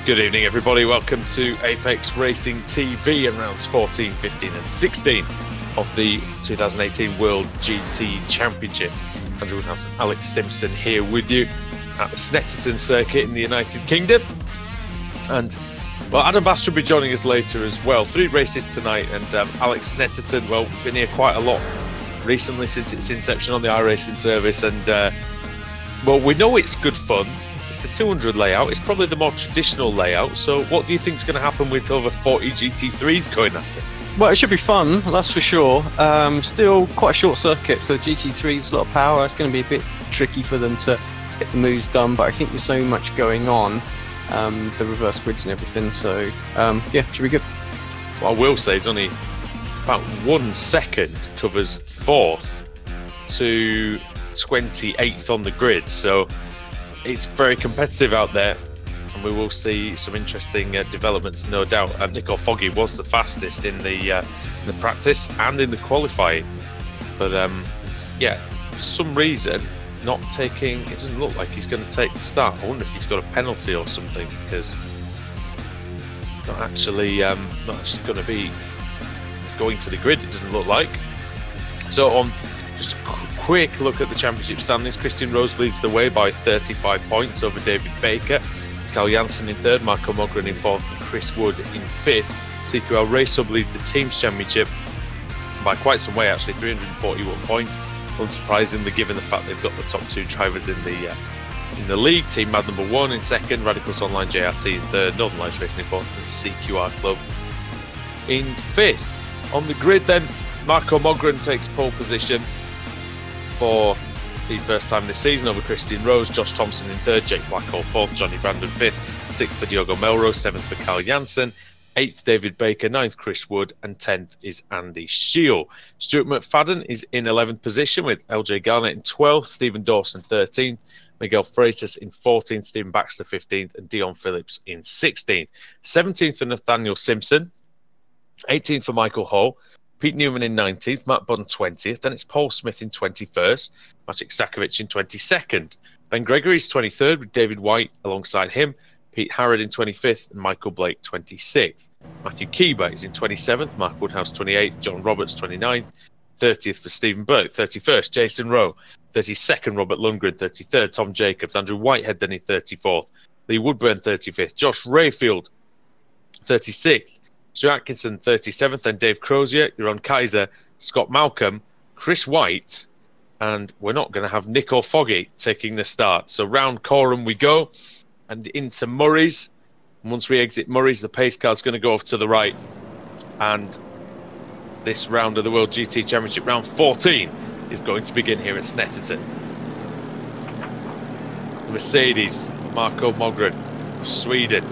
Good evening, everybody. Welcome to Apex Racing TV and rounds 14, 15 and 16 of the 2018 World GT Championship. Andrew Woodhouse and Alex Simpson here with you at the Snetterton circuit in the United Kingdom. And, well, Adam Baster will be joining us later as well. 3 races tonight, and Alex Snetterton, well, we've been here quite a lot recently since its inception on the iRacing service. And, well, we know it's good fun. It's the 200 layout. It's probably the more traditional layout. So what do you think is going to happen with over 40 GT3s going at it? Well, it should be fun, that's for sure. Still quite a short circuit, so GT3's a lot of power. It's going to be a bit tricky for them to get the moves done, but I think there's so much going on, the reverse grids and everything, so yeah, should be good. What I will say is only about 1 second covers 4th to 28th on the grid, so it's very competitive out there, and we will see some interesting developments, no doubt. Nico Foggy was the fastest in the practice and in the qualifying, but yeah, for some reason not taking. It doesn't look like he's going to take the start. I wonder if he's got a penalty or something, because not actually going to be going to the grid. It doesn't look like. So on just a quick look at the championship standings. Christian Rose leads the way by 35 points over David Baker. Carl Janssen in 3rd, Marco Mogren in 4th, and Chris Wood in 5th. CQL Racehub lead the team's championship by quite some way, actually, 341 points. Unsurprisingly, given the fact they've got the top 2 drivers in the league. Team Mad number 1 in 2nd, Radicals Online JRT in 3rd, Northern Lights Racing in 4th, and CQR Club in 5th. On the grid then, Marco Mogren takes pole position for the first time this season over Christian Rose. Josh Thompson in 3rd, Jake Blackhall 4th, Johnny Brandon 5th, 6th for Diogo Melrose, 7th for Carl Janssen, 8th David Baker, 9th Chris Wood, and 10th is Andy Shield. Stuart McFadden is in 11th position with LJ Garnett in 12th, Stephen Dawson 13th, Miguel Freitas in 14th, Stephen Baxter 15th, and Dion Phillips in 16th. 17th for Nathaniel Simpson, 18th for Michael Hall, Pete Newman in 19th, Matt Bunn 20th, then it's Paul Smith in 21st, Maciek Sakovic in 22nd, Ben Gregory's 23rd with David White alongside him, Pete Harrod in 25th, and Michael Blake 26th. Matthew Keeber is in 27th, Mark Woodhouse 28th, John Roberts 29th, 30th for Stephen Burke, 31st Jason Rowe, 32nd Robert Lundgren, 33rd Tom Jacobs, Andrew Whitehead then in 34th, Lee Woodburn 35th, Josh Rayfield 36th, Stu Atkinson 37th, then Dave Crozier, Jeroen Kaiser, Scott Malcolm, Chris White, and we're not going to have Nico Foggy taking the start. So round Coram we go, and into Murray's. And once we exit Murray's, the pace car's going to go off to the right, and this round of the World GT Championship, round 14, is going to begin here at Snetterton. The Mercedes, Marco Mogren of Sweden.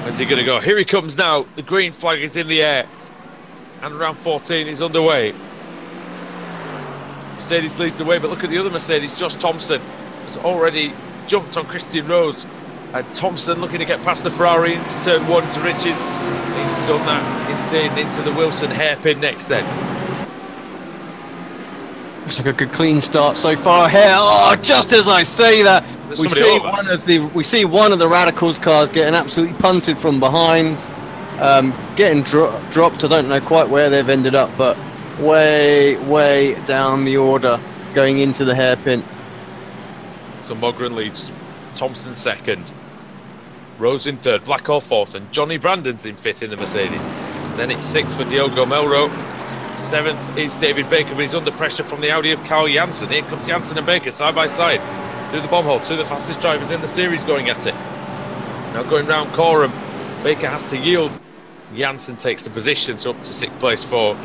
Where's he going to go? Here he comes now. The green flag is in the air, and round 14 is underway. Mercedes leads the way, but look at the other Mercedes. Josh Thompson has already jumped on Christian Rose, and Thompson looking to get past the Ferrari into turn 1 to riches. He's done that indeed, into the Wilson hairpin next then. Looks like a good clean start so far here. Oh, just as I say that, we see one of the Radicals cars getting absolutely punted from behind, getting dropped. I don't know quite where they've ended up, but way down the order, going into the hairpin. So Mogren leads, Thompson 2nd, Rose in 3rd, Blackhall 4th, and Johnny Brandon's in 5th in the Mercedes. Then it's 6th for Diogo Melrose. 7th is David Baker, but he's under pressure from the Audi of Carl Janssen. Here comes Janssen and Baker side by side through the bomb hole. 2 of the fastest drivers in the series going at it. Now going round Coram, Baker has to yield. Janssen takes the position, so up to 6th place for,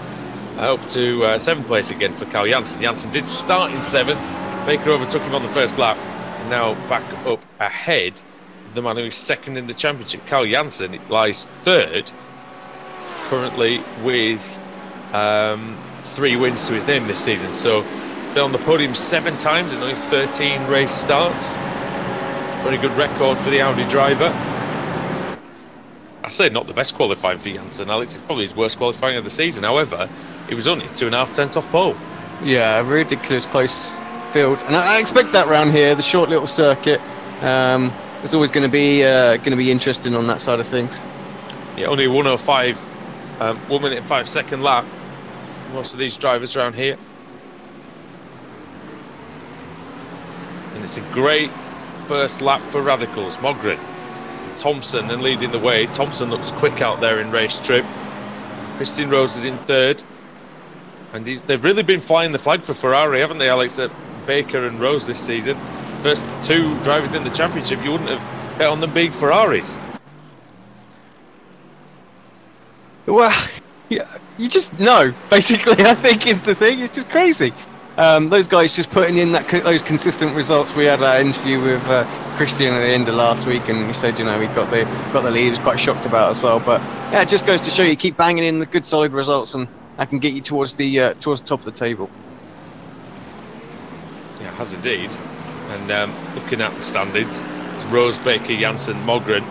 up to 7th place again for Carl Janssen. Janssen did start in 7th. Baker overtook him on the first lap, and now back up ahead. The man who is 2nd in the championship, Carl Janssen, lies 3rd, currently with 3 wins to his name this season. So been on the podium 7 times in only 13 race starts. Very good record for the Audi driver. I say not the best qualifying for Janssen, Alex. It's probably his worst qualifying of the season. However, it was only 2.5 tenths off pole. Yeah, ridiculous close field, and I expect that round here, the short little circuit. it's always going to be interesting on that side of things. Yeah, only 1:05, 1 minute 5 second lap. Most of these drivers around here, and it's a great first lap for Radicals. Mogren, Thompson, and leading the way. Thompson looks quick out there in race trim. Christian Rose is in third, and they've really been flying the flag for Ferrari, haven't they, Alex? Baker and Rose this season. First two drivers in the championship, you wouldn't have bet on them being Ferraris. Well, yeah, you just know, basically, I think is the thing. It's just crazy. Those guys just putting in those consistent results. We had an interview with Christian at the end of last week, and he said, you know, we got the lead. He was quite shocked about it as well. But yeah, it just goes to show you keep banging in the good, solid results, and that can get you towards the top of the table. Yeah, it has indeed. And looking at the standings, it's Rose, Baker, Janssen, Mogren,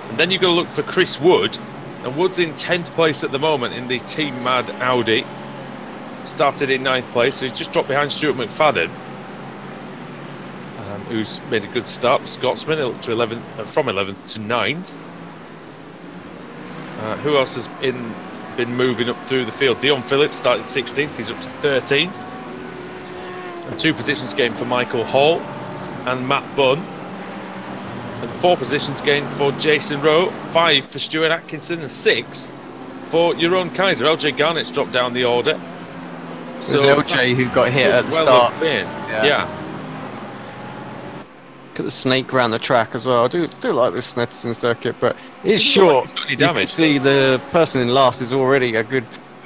and then you've got to look for Chris Wood. And Wood's in 10th place at the moment in the Team Mad Audi. Started in 9th place, so he's just dropped behind Stuart McFadden, who's made a good start. The Scotsman up to 11th, from 11th to 9th. Who else has been moving up through the field? Dion Phillips started 16th, he's up to 13th. And 2 positions gained for Michael Hall and Matt Bunn. And 4 positions gained for Jason Rowe, 5 for Stuart Atkinson, and 6 for Jeroen Kaiser. LJ Garnett's dropped down the order. So it was LJ who got hit at the start. Yeah. Look at the snake around the track as well. I do like this Snetterton circuit, but it's short. Like you can see the person in last is already a good,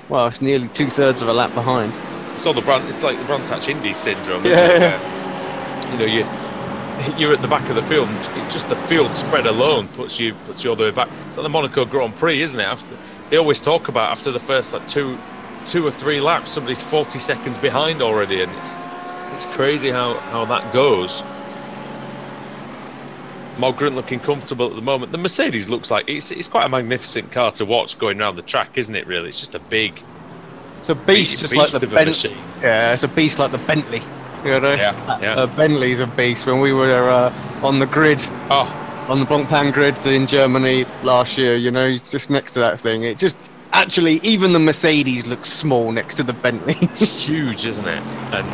well, it's nearly 2/3 of a lap behind. It's like the Brands Hatch Indy syndrome, isn't it? You know, you're at the back of the field, and just the field spread alone puts you all the way back. It's like the Monaco Grand Prix, isn't it? They always talk about after the first like two or three laps, somebody's 40 seconds behind already, and it's crazy how that goes. Mogren looking comfortable at the moment. The Mercedes looks like it's quite a magnificent car to watch going around the track, isn't it? Really, it's just a big. It's a beast, just like the Bentley. Yeah, it's a beast like the Bentley. You know, yeah. Bentley's a beast. When we were on the grid, on the Blancpain grid in Germany last year, you know, just next to that thing, it just actually even the Mercedes looks small next to the Bentley. It's huge, isn't it? And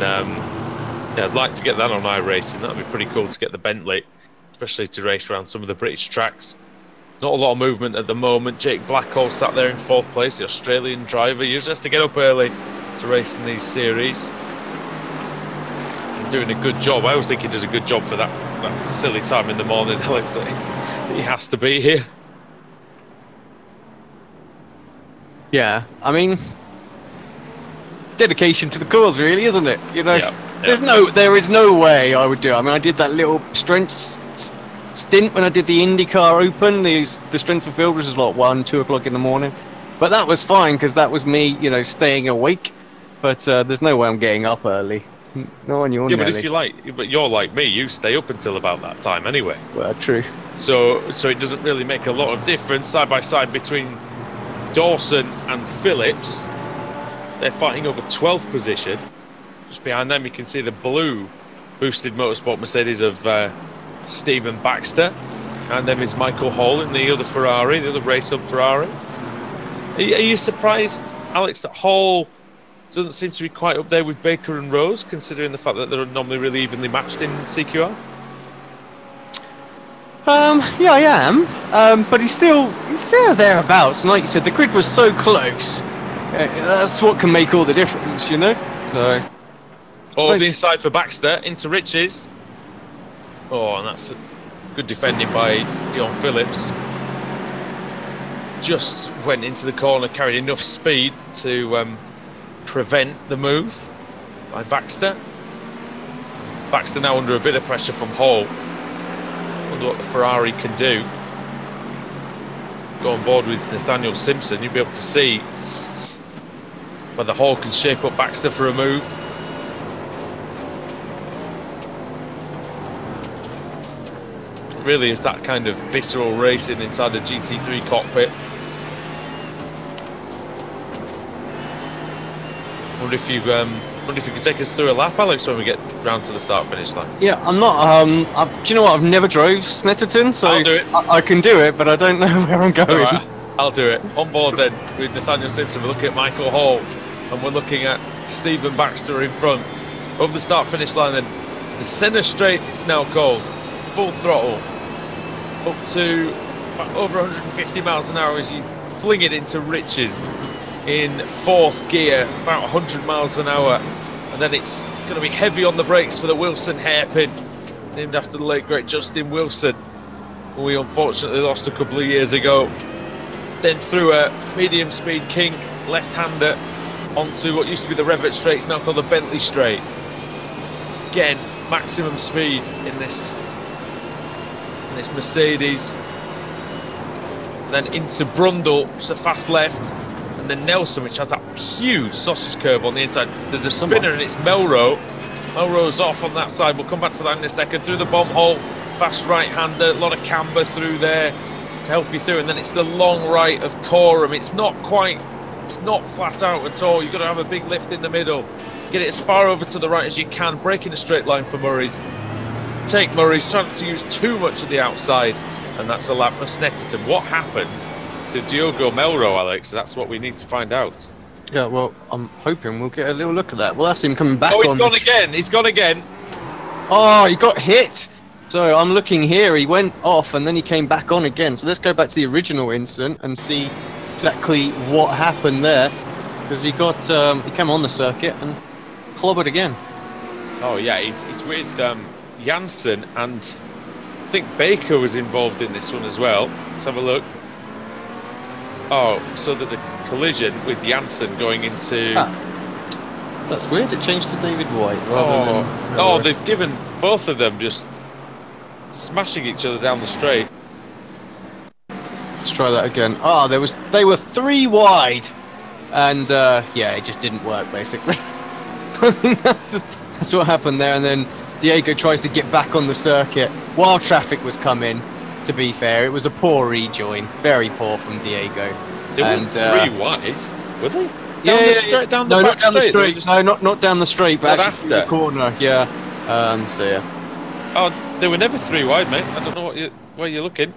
yeah, I'd like to get that on iRacing. That'd be pretty cool to get the Bentley, especially to race around some of the British tracks. Not a lot of movement at the moment. Jake Blackhall sat there in 4th place, the Australian driver. Usually has to get up early to race in these series. Doing a good job. I always think he does a good job for that silly time in the morning, Alex. He has to be here. Yeah, I mean, dedication to the cause, really, isn't it? You know, there is no way I would do it. I mean, I did that little strength stint when I did the IndyCar Open. The strength for field was like 1-2 o'clock in the morning, but that was fine because that was me, you know, staying awake. But there's no way I'm getting up early. No one, you're but you're like me. You stay up until about that time anyway. Well, true. So it doesn't really make a lot of difference side by side between Dawson and Phillips. They're fighting over 12th position. Just behind them, you can see the blue boosted motorsport Mercedes of Stephen Baxter, and then is Michael Hall in the other Ferrari, the other Racehub Ferrari. Are you surprised, Alex, that Hall doesn't seem to be quite up there with Baker and Rose, considering the fact that they're normally really evenly matched in CQR? Yeah, I am. But he's there or thereabouts. And like you said, the grid was so close. That's what can make all the difference, you know. So. Oh, the inside for Baxter into Riches. Oh, and that's good defending by Dion Phillips. Just went into the corner, carried enough speed to prevent the move by Baxter. Baxter now under a bit of pressure from Hall. Wonder what the Ferrari can do. Go on board with Nathaniel Simpson, you'll be able to see whether Hall can shape up Baxter for a move. It really is that kind of visceral racing inside the GT3 cockpit. Wonder if you wonder if you could take us through a lap, Alex, when we get round to the start-finish line. Yeah, I'm not. Do you know what? I've never drove Snetterton, so I'll do it. I can do it, but I don't know where I'm going. Right, I'll do it. On board then with Nathaniel Simpson. We're looking at Michael Hall, and we're looking at Stephen Baxter in front. Over the start-finish line, then the centre straight it's now called. Full throttle, up to over 150 miles an hour as you fling it into riches in 4th gear, about 100 miles an hour, and then it's going to be heavy on the brakes for the Wilson hairpin, named after the late great Justin Wilson, who we unfortunately lost a couple of years ago. Then through a medium speed kink, left-hander, onto what used to be the Revett straight, it's now called the Bentley straight. Again, maximum speed in this Mercedes. Then into Brundle, just a fast left, and then Nelson, which has that huge sausage curve on the inside. There's a spinner and it's Melrose. Melrose off on that side. We'll come back to that in a second. Through the bomb hole, fast right-hander, a lot of camber through there to help you through, and then it's the long right of Coram. It's not flat out at all. You've got to have a big lift in the middle. Get it as far over to the right as you can, break in a straight line for Murray's. Take Murray's, trying not to use too much of the outside, and that's a lap of Snetterton. What happened to Diogo Melrose, Alex? That's what we need to find out. Yeah, well, I'm hoping we'll get a little look at that. Well, that's him coming back. Oh, he's gone again. He's gone again. Oh, he got hit. So I'm looking here. He went off and then he came back on again. So let's go back to the original incident and see exactly what happened there, because he came on the circuit and clobbered again. Oh yeah, he's with Janssen, and I think Baker was involved in this one as well. Let's have a look. Oh, so there's a collision with Janssen going into... That's weird, it changed to David White rather than... Oh, they've given both of them just smashing each other down the straight. Let's try that again. Oh, they were 3 wide, and yeah, it just didn't work basically. I think that's what happened there, and then Diego tries to get back on the circuit while traffic was coming. To be fair, it was a poor rejoin, very poor from Diego. They weren't 3 wide, were they? Down no, not down the straight. No, not down the straight, but actually through the corner. Yeah. So yeah. Oh, they were never 3 wide, mate. I don't know where you're looking.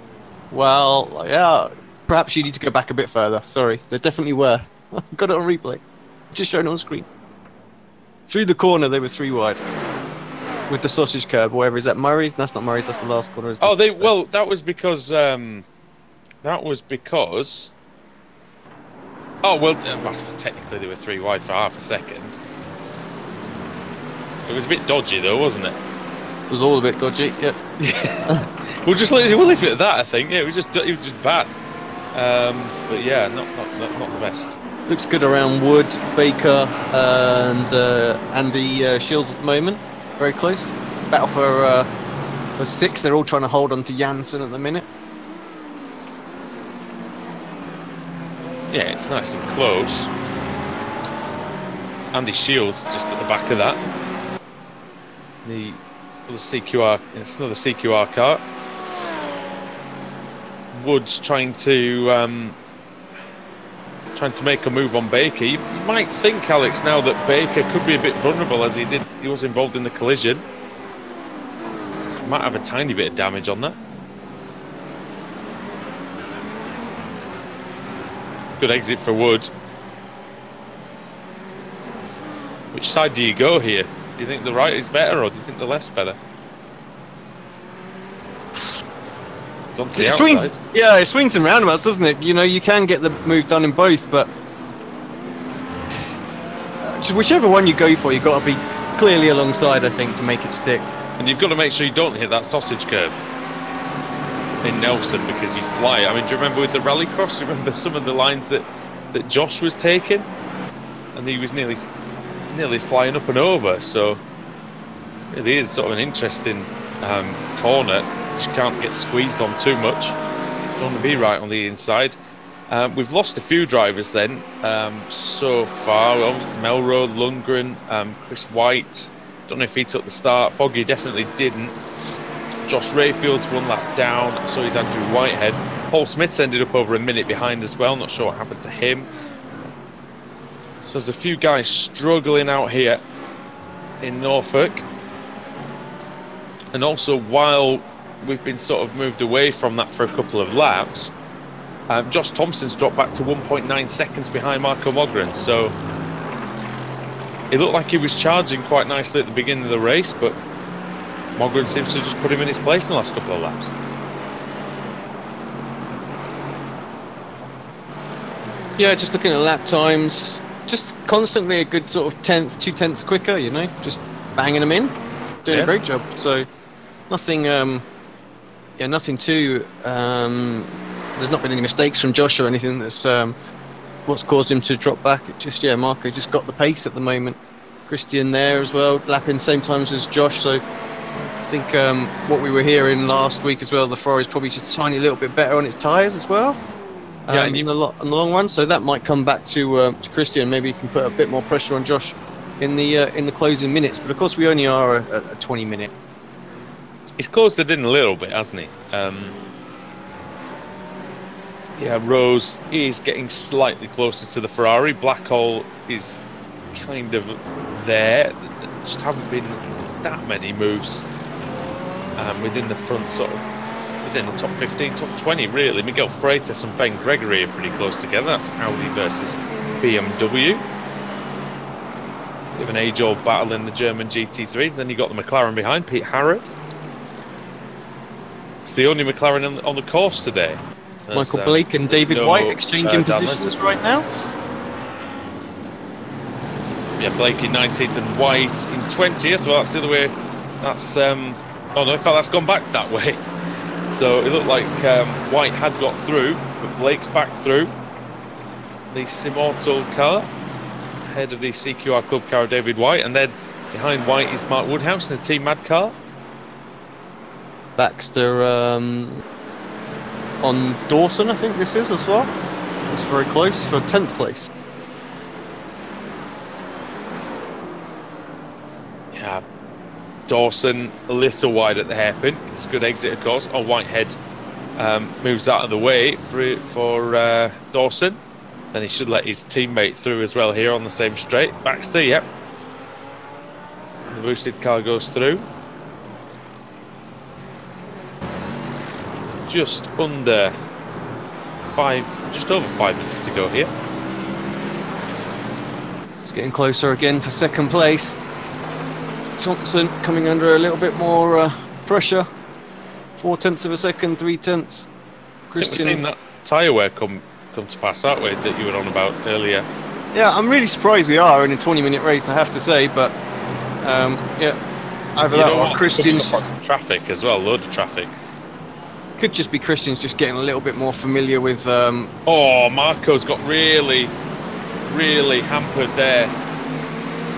Well, yeah. Perhaps you need to go back a bit further. Sorry, they definitely were. Got it on replay. Just shown on screen. Through the corner, they were 3 wide. With the sausage curb, wherever is that? Murray's? That's not Murray's. That's the last corner. Isn't it? Well, that was because. Oh well, technically they were 3 wide for half a second. It was a bit dodgy though, wasn't it? It was all a bit dodgy. Yeah. We'll leave it at that. I think it was just bad. But yeah, not the best. Looks good around Wood, Baker, and Andy Shields at the moment. Very close. Battle for 6. They're all trying to hold on to Janssen at the minute. Yeah, it's nice and close. Andy Shields just at the back of that. The other CQR, it's another CQR car. Woods trying to make a move on Baker. You might think, Alex, now that Baker could be a bit vulnerable, as he was involved in the collision. Might have a tiny bit of damage on that. Good exit for Wood. Which side do you go here? Do you think the right is better, or do you think the left's better? It swings, yeah, it swings and roundabouts, doesn't it? You know, you can get the move done in both, but just whichever one you go for, you've got to be clearly alongside, I think, to make it stick. And you've got to make sure you don't hit that sausage curve in Nelson, because you fly. I mean, do you remember with the rallycross? Do you remember some of the lines that Josh was taking? And he was nearly flying up and over. So it really is sort of an interesting corner. You can't get squeezed on too much. You don't want to be right on the inside. We've lost a few drivers then so far. Melrose, Lundgren, Chris White. Don't know if he took the start. Foggy definitely didn't. Josh Rayfield's 1 lap down. So is Andrew Whitehead. Paul Smith's ended up over a minute behind as well. Not sure what happened to him. So there's a few guys struggling out here. in Norfolk. And also, while we've been sort of moved away from that for a couple of laps, Josh Thompson's dropped back to 1.9 seconds behind Marco Mogren. So it looked like he was charging quite nicely at the beginning of the race, but Mogren seems to just put him in his place in the last couple of laps. Yeah, just looking at lap times, just constantly a good sort of 2/10 quicker, you know, just banging them in, doing a great job. So nothing, nothing too. There's not been any mistakes from Josh or anything that's what's caused him to drop back. It just, Marco just got the pace at the moment. Christian there as well, lapping same times as Josh. So I think what we were hearing last week as well, the Ferrari's probably just a tiny little bit better on its tyres as well. In the long run, so that might come back to Christian. Maybe he can put a bit more pressure on Josh in the closing minutes. But of course, we only are a 20-minute. He's closed it in a little bit, hasn't he? Rose is getting slightly closer to the Ferrari. Blackhall is kind of there. There just haven't been that many moves within the front, sort of within the top 15, top 20, really. Miguel Freitas and Ben Gregory are pretty close together. That's Audi versus BMW. Bit of an age-old battle in the German GT3s. Then you got the McLaren behind, Pete Harrod. It's the only McLaren on the course today. Michael Blake and David White exchanging positions right now. Yeah, Blake in 19th and White in 20th. Well, that's the other way. That's oh no, in fact that's gone back that way. So it looked like White had got through, but Blake's back through. The Simmortal car ahead of the CQR Club car of David White, and then behind White is Mark Woodhouse in the Team Mad car. Baxter on Dawson, I think this is as well. It's very close for 10th place. Yeah, Dawson a little wide at the hairpin. It's a good exit, of course. Oh, Whitehead moves out of the way for Dawson. Then he should let his teammate through as well here on the same straight. Baxter, yep. The boosted car goes through. Just over 5 minutes to go here. It's getting closer again for second place. Thompson coming under a little bit more pressure. 0.4 of a second, 0.3. Christian. We've seen that tyre wear come to pass that way that you were on about earlier. Yeah, I'm really surprised we are in a 20-minute race, I have to say, but either that or Christian's just traffic as well, load of traffic. Could just be Christian's just getting a little bit more familiar with. Oh, Marco's got really hampered there. I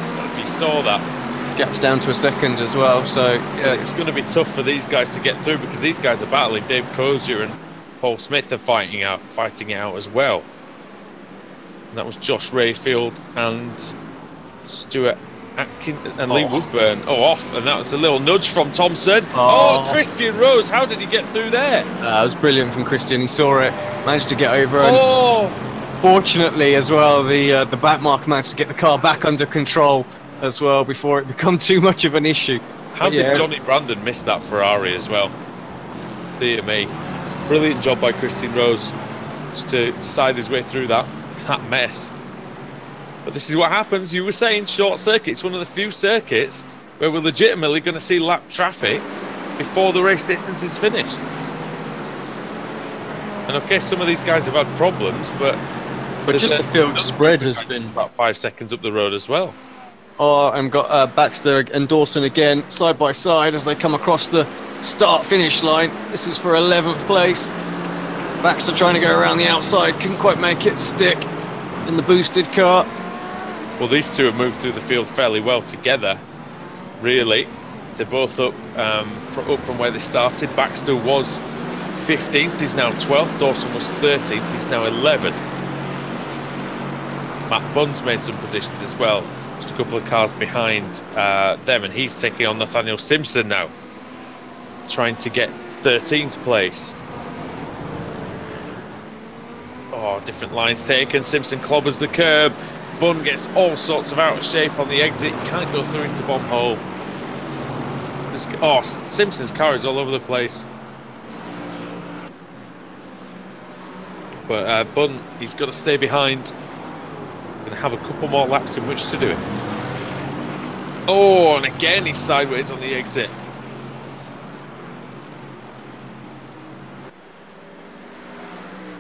don't know if you saw that. Gaps down to a second as well, so yeah, it's going to be tough for these guys to get through because these guys are battling. Dave Crozier and Paul Smith are fighting it out as well. And that was Josh Rayfield and Stuart Atkins and Lee Woodburn. Oh, off, and that was a little nudge from Thompson. Oh, Christian Rose, how did he get through there? That was brilliant from Christian. He saw it, managed to get over. And fortunately, as well, the back mark managed to get the car back under control as well before it become too much of an issue. How did Johnny Brandon miss that Ferrari as well? Dear me. Brilliant job by Christian Rose just to side his way through that mess. But this is what happens. You were saying short circuit. It's one of the few circuits where we're legitimately going to see lap traffic before the race distance is finished. And okay, some of these guys have had problems, but just the field spread has been about 5 seconds up the road as well. Oh, and got Baxter and Dawson again side by side as they come across the start-finish line. This is for 11th place. Baxter trying to go around the outside, couldn't quite make it stick in the boosted car. Well, these two have moved through the field fairly well together, really. They're both up from where they started. Baxter was 15th, he's now 12th. Dawson was 13th, he's now 11th. Matt Bunn's made some positions as well, just a couple of cars behind them, and he's taking on Nathaniel Simpson now, trying to get 13th place. Oh, different lines taken. Simpson clobbers the curb. Bunn gets all sorts of out of shape on the exit. Can't go through into bomb hole. Simpson's car is all over the place. But Bunn, he's got to stay behind. Going to have a couple more laps in which to do it. Oh, and again he's sideways on the exit.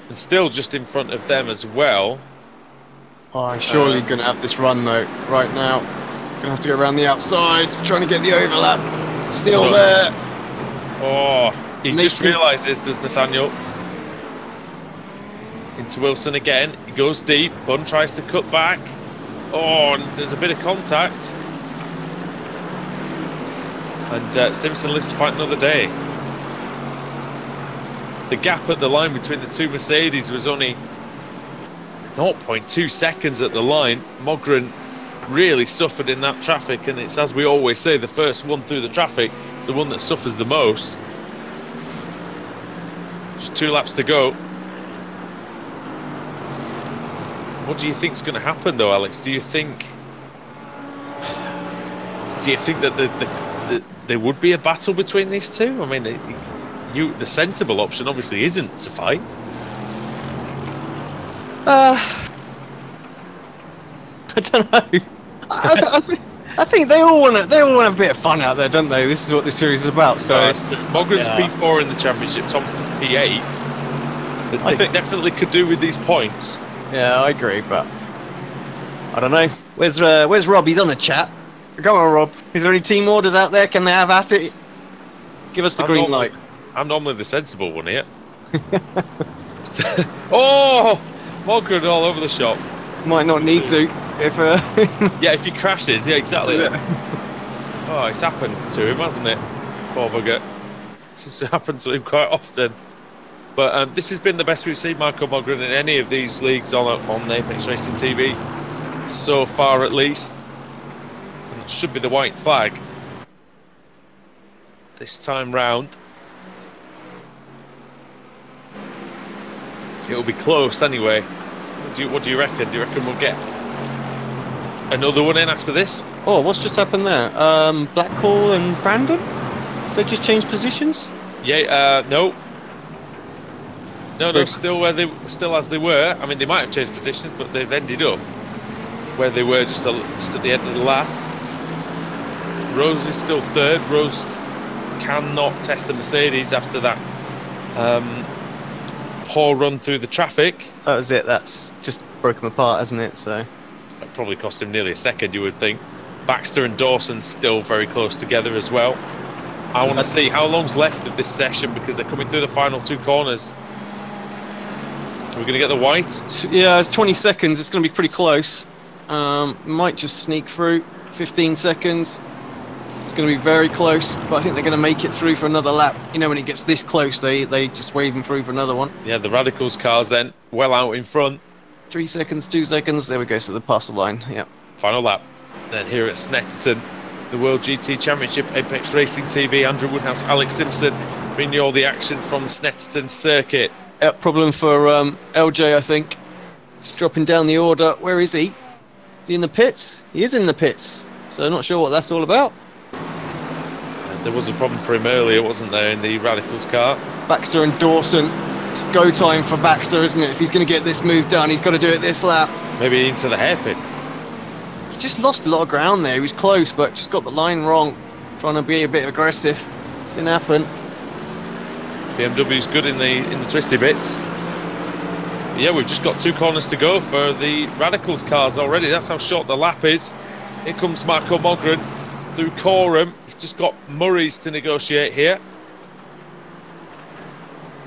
And still just in front of them as well. Oh, I'm surely going to have this run though, right now. Going to have to go around the outside, trying to get the overlap. Still there. Oh, he just realises, does Nathaniel. Into Wilson again. He goes deep. Bunn tries to cut back. Oh, and there's a bit of contact. And Simpson lives to fight another day. The gap at the line between the two Mercedes was only 0.2 seconds at the line. Mogren really suffered in that traffic, and it's, as we always say, the first one through the traffic is the one that suffers the most. Just 2 laps to go. What do you think's going to happen though, Alex? Do you think that there would be a battle between these two? I mean, the sensible option obviously isn't to fight. I don't know. I think they all want to have a bit of fun out there, don't they? This is what this series is about. So Mogren's P4 in the championship, Thompson's P8. They definitely could do with these points. Yeah, I agree, but I don't know. Where's Rob? He's on the chat. Come on, Rob. Is there any team orders out there? Can they have at it? Give us the green light. I'm normally the sensible one here. Oh, Mogren all over the shop. Might not need to if. Yeah, if he crashes, yeah, exactly. Oh, it's happened to him, hasn't it? Poor bugger. This has happened to him quite often. But this has been the best we've seen Marco Mogren in any of these leagues on Apex Racing TV so far, at least. And it should be the white flag this time round. It'll be close anyway. What do you reckon? Do you reckon we'll get another one in after this? Oh, what's just happened there? Blackhall and Brandon? Did they just change positions? Yeah, no. No, still as they were. I mean, they might have changed positions, but they've ended up where they were just at the end of the lap. Rose is still third. Rose cannot test the Mercedes after that poor run through the traffic. That was it. That's just broke him apart, hasn't it? So that probably cost him nearly a second, you would think. Baxter and Dawson still very close together as well. I want to see how long's left of this session because they're coming through the final 2 corners. Are we going to get the white? Yeah, it's 20 seconds. It's going to be pretty close. Might just sneak through. 15 seconds. It's going to be very close, but I think they're going to make it through for another lap. You know, when it gets this close, they just wave him through for another one. Yeah, the Radicals cars then, well out in front. 3 seconds, 2 seconds. There we go, so they pass the line. Yeah. Final lap. Then here at Snetterton, the World GT Championship, Apex Racing TV, Andrew Woodhouse, Alex Simpson, bringing you all the action from the Snetterton circuit. Problem for LJ, I think. Dropping down the order. Where is he? Is he in the pits? He is in the pits. So I'm not sure what that's all about. There was a problem for him earlier, wasn't there, in the Radicals car? Baxter and Dawson. It's go time for Baxter, isn't it? If he's going to get this move done, he's got to do it this lap. Maybe into the hairpin. He just lost a lot of ground there. He was close, but just got the line wrong. Trying to be a bit aggressive. Didn't happen. BMW's good in the twisty bits. Yeah, we've just got 2 corners to go for the Radicals cars already. That's how short the lap is. Here comes Marco Mogren through Coram. He's just got Murray's to negotiate here.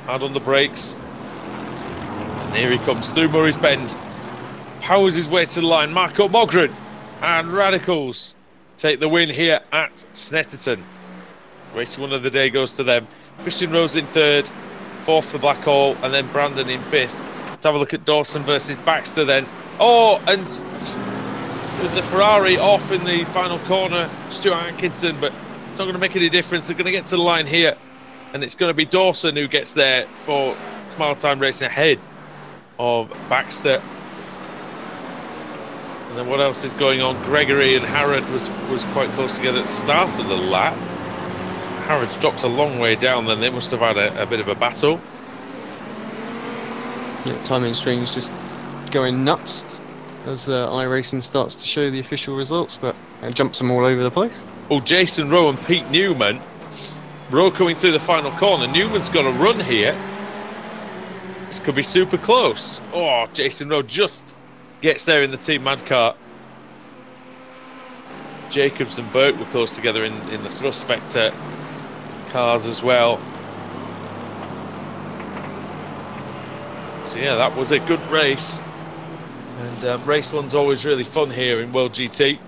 Hard on the brakes. And here he comes through Murray's Bend. Powers his way to the line. Marco Mogren and Radicals take the win here at Snetterton. Race 1 of the day goes to them. Christian Rose in 3rd, 4th for Blackhall, and then Brandon in 5th. Let's have a look at Dawson versus Baxter then. Oh, and there's a Ferrari off in the final corner, Stuart Atkinson, but it's not going to make any difference. They're going to get to the line here, and it's going to be Dawson who gets there for Smile Time Racing ahead of Baxter. And then what else is going on? Gregory and Harrod was quite close together at the start of the lap. Harrod's dropped a long way down, then they must have had a bit of a battle. Yeah, timing screen's just going nuts as iRacing starts to show the official results, but it jumps them all over the place. Oh, Jason Rowe and Pete Newman. Rowe coming through the final corner. Newman's got a run here. This could be super close. Oh, Jason Rowe just gets there in the Team Mad car. Jacobs and Burke were close together in the thrust vector cars as well. So yeah, that was a good race. And race one's always really fun here in World GT.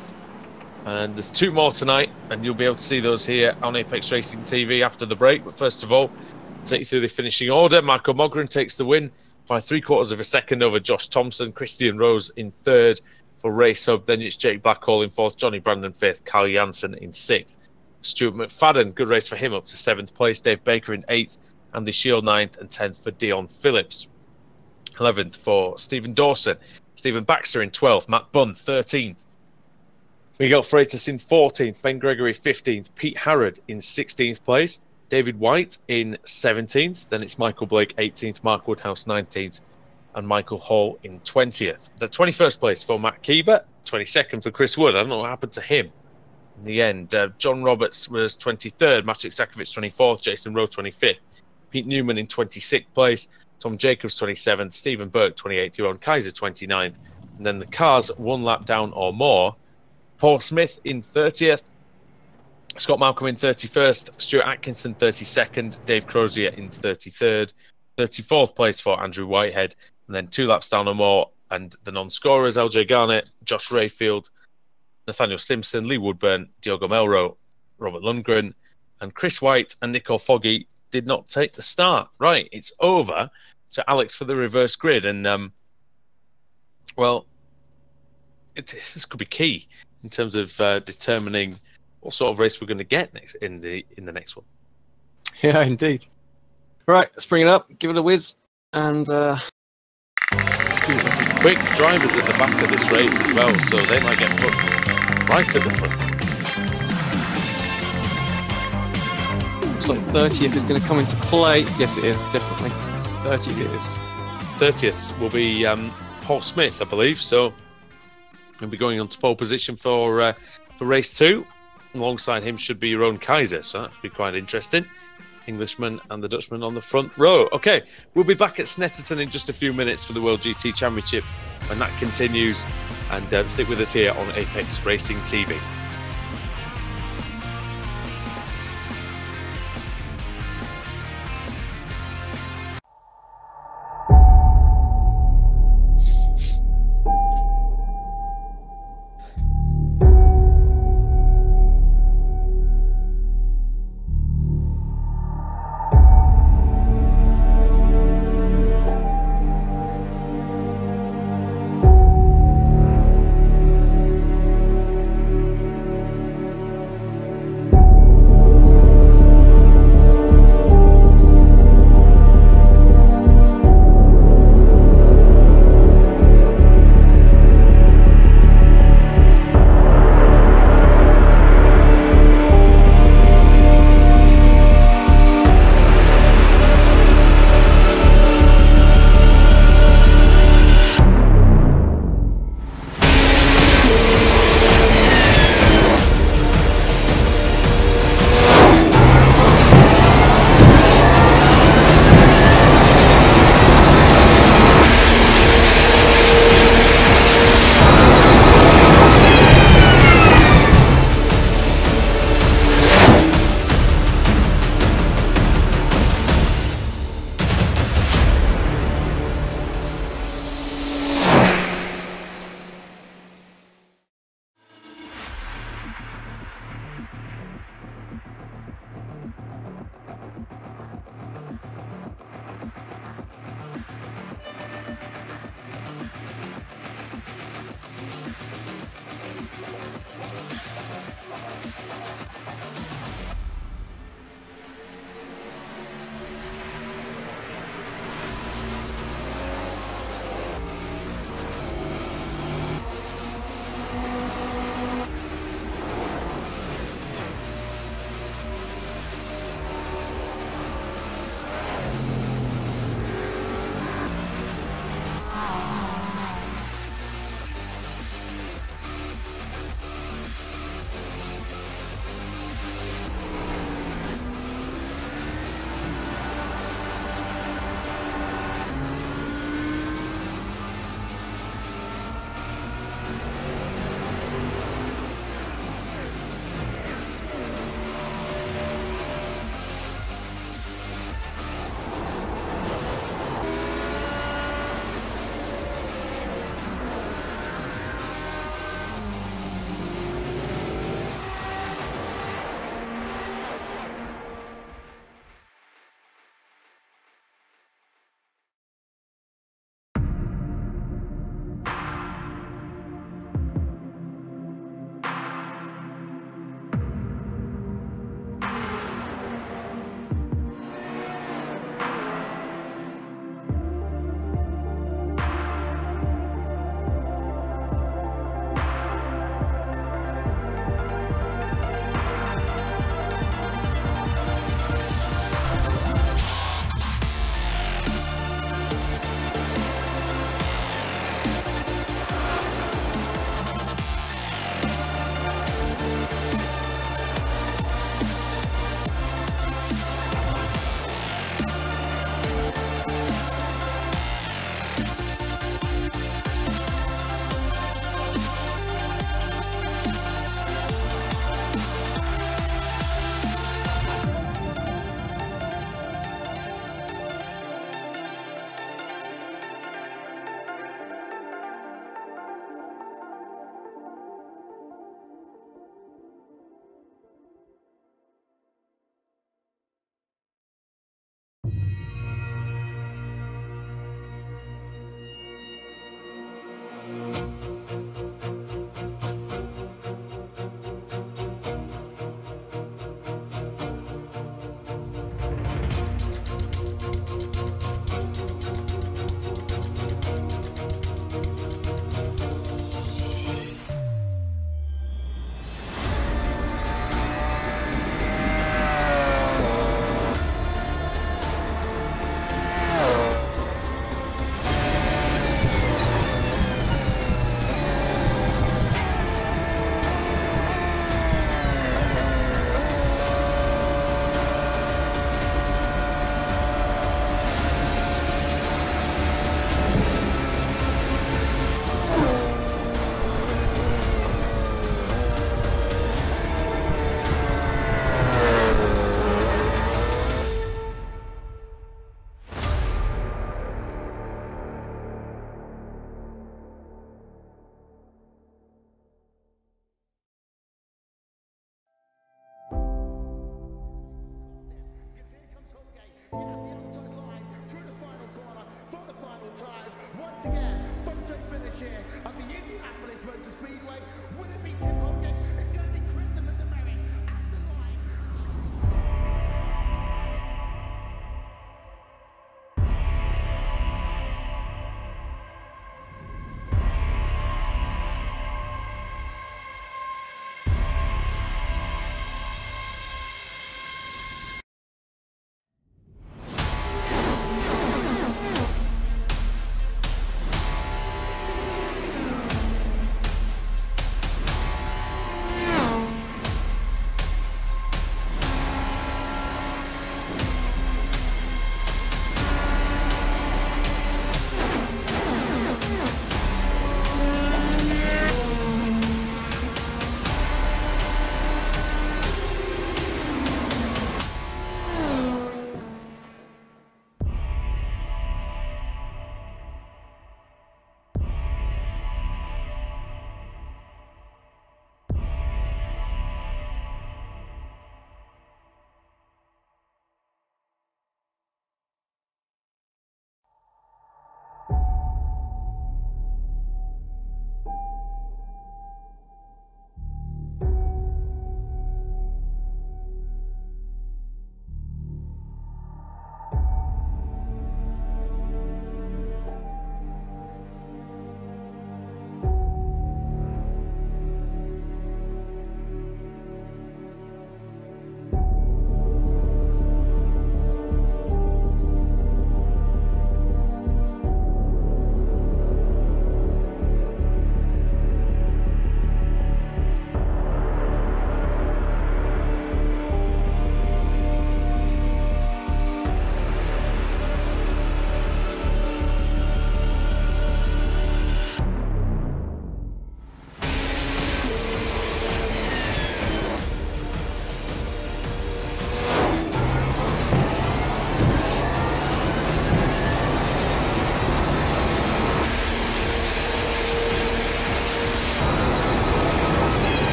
And there's 2 more tonight, and you'll be able to see those here on Apex Racing TV after the break. But first of all, I'll take you through the finishing order. Marco Mogren takes the win by 3/4 of a second over Josh Thompson. Christian Rose in 3rd for Racehub. Then it's Jake Blackhall in 4th, Johnny Brandon 5th, Carl Jansen in 6th. Stuart McFadden, good race for him, up to 7th place. Dave Baker in 8th, Andy Shield 9th, and 10th for Dion Phillips. 11th for Stephen Dawson. Stephen Baxter in 12th, Matt Bunn 13th. Miguel Freitas in 14th, Ben Gregory 15th, Pete Harrod in 16th place, David White in 17th, then it's Michael Blake 18th, Mark Woodhouse 19th, and Michael Hall in 20th. The 21st place for Matt Keeber, 22nd for Chris Wood. I don't know what happened to him in the end. John Roberts was 23rd, Maciek Sakovic 24th, Jason Rowe 25th, Pete Newman in 26th place, Tom Jacobs 27th, Stephen Burke 28th, Johan Kaiser 29th, and then the cars 1 lap down or more. Paul Smith in 30th, Scott Malcolm in 31st, Stuart Atkinson 32nd, Dave Crozier in 33rd, 34th place for Andrew Whitehead, and then 2 laps down or more, and the non-scorers, LJ Garnett, Josh Rayfield, Nathaniel Simpson, Lee Woodburn, Diogo Melro, Robert Lundgren, and Chris White and Nicole Foggy did not take the start. Right, it's over to Alex for the reverse grid, and well, this could be key in terms of determining what sort of race we're going to get next in the next one. Yeah, indeed. Right, let's bring it up, give it a whiz, and see what some quick drivers at the back of this race as well, so they might get put right at the front. Looks like 30th is going to come into play. Yes, it is, definitely. 30th it is. 30th will be Paul Smith, I believe, so he'll be going on to pole position for race 2. Alongside him should be your own Kaiser, so that should be quite interesting. Englishman and the Dutchman on the front row. Okay, we'll be back at Snetterton in just a few minutes for the World GT Championship when that continues, and stick with us here on Apex Racing TV. once again, photo finish here at the Indianapolis Motor Speedway. Will it be Tim Hogan? It's going to be Christopher DeMerit at the line.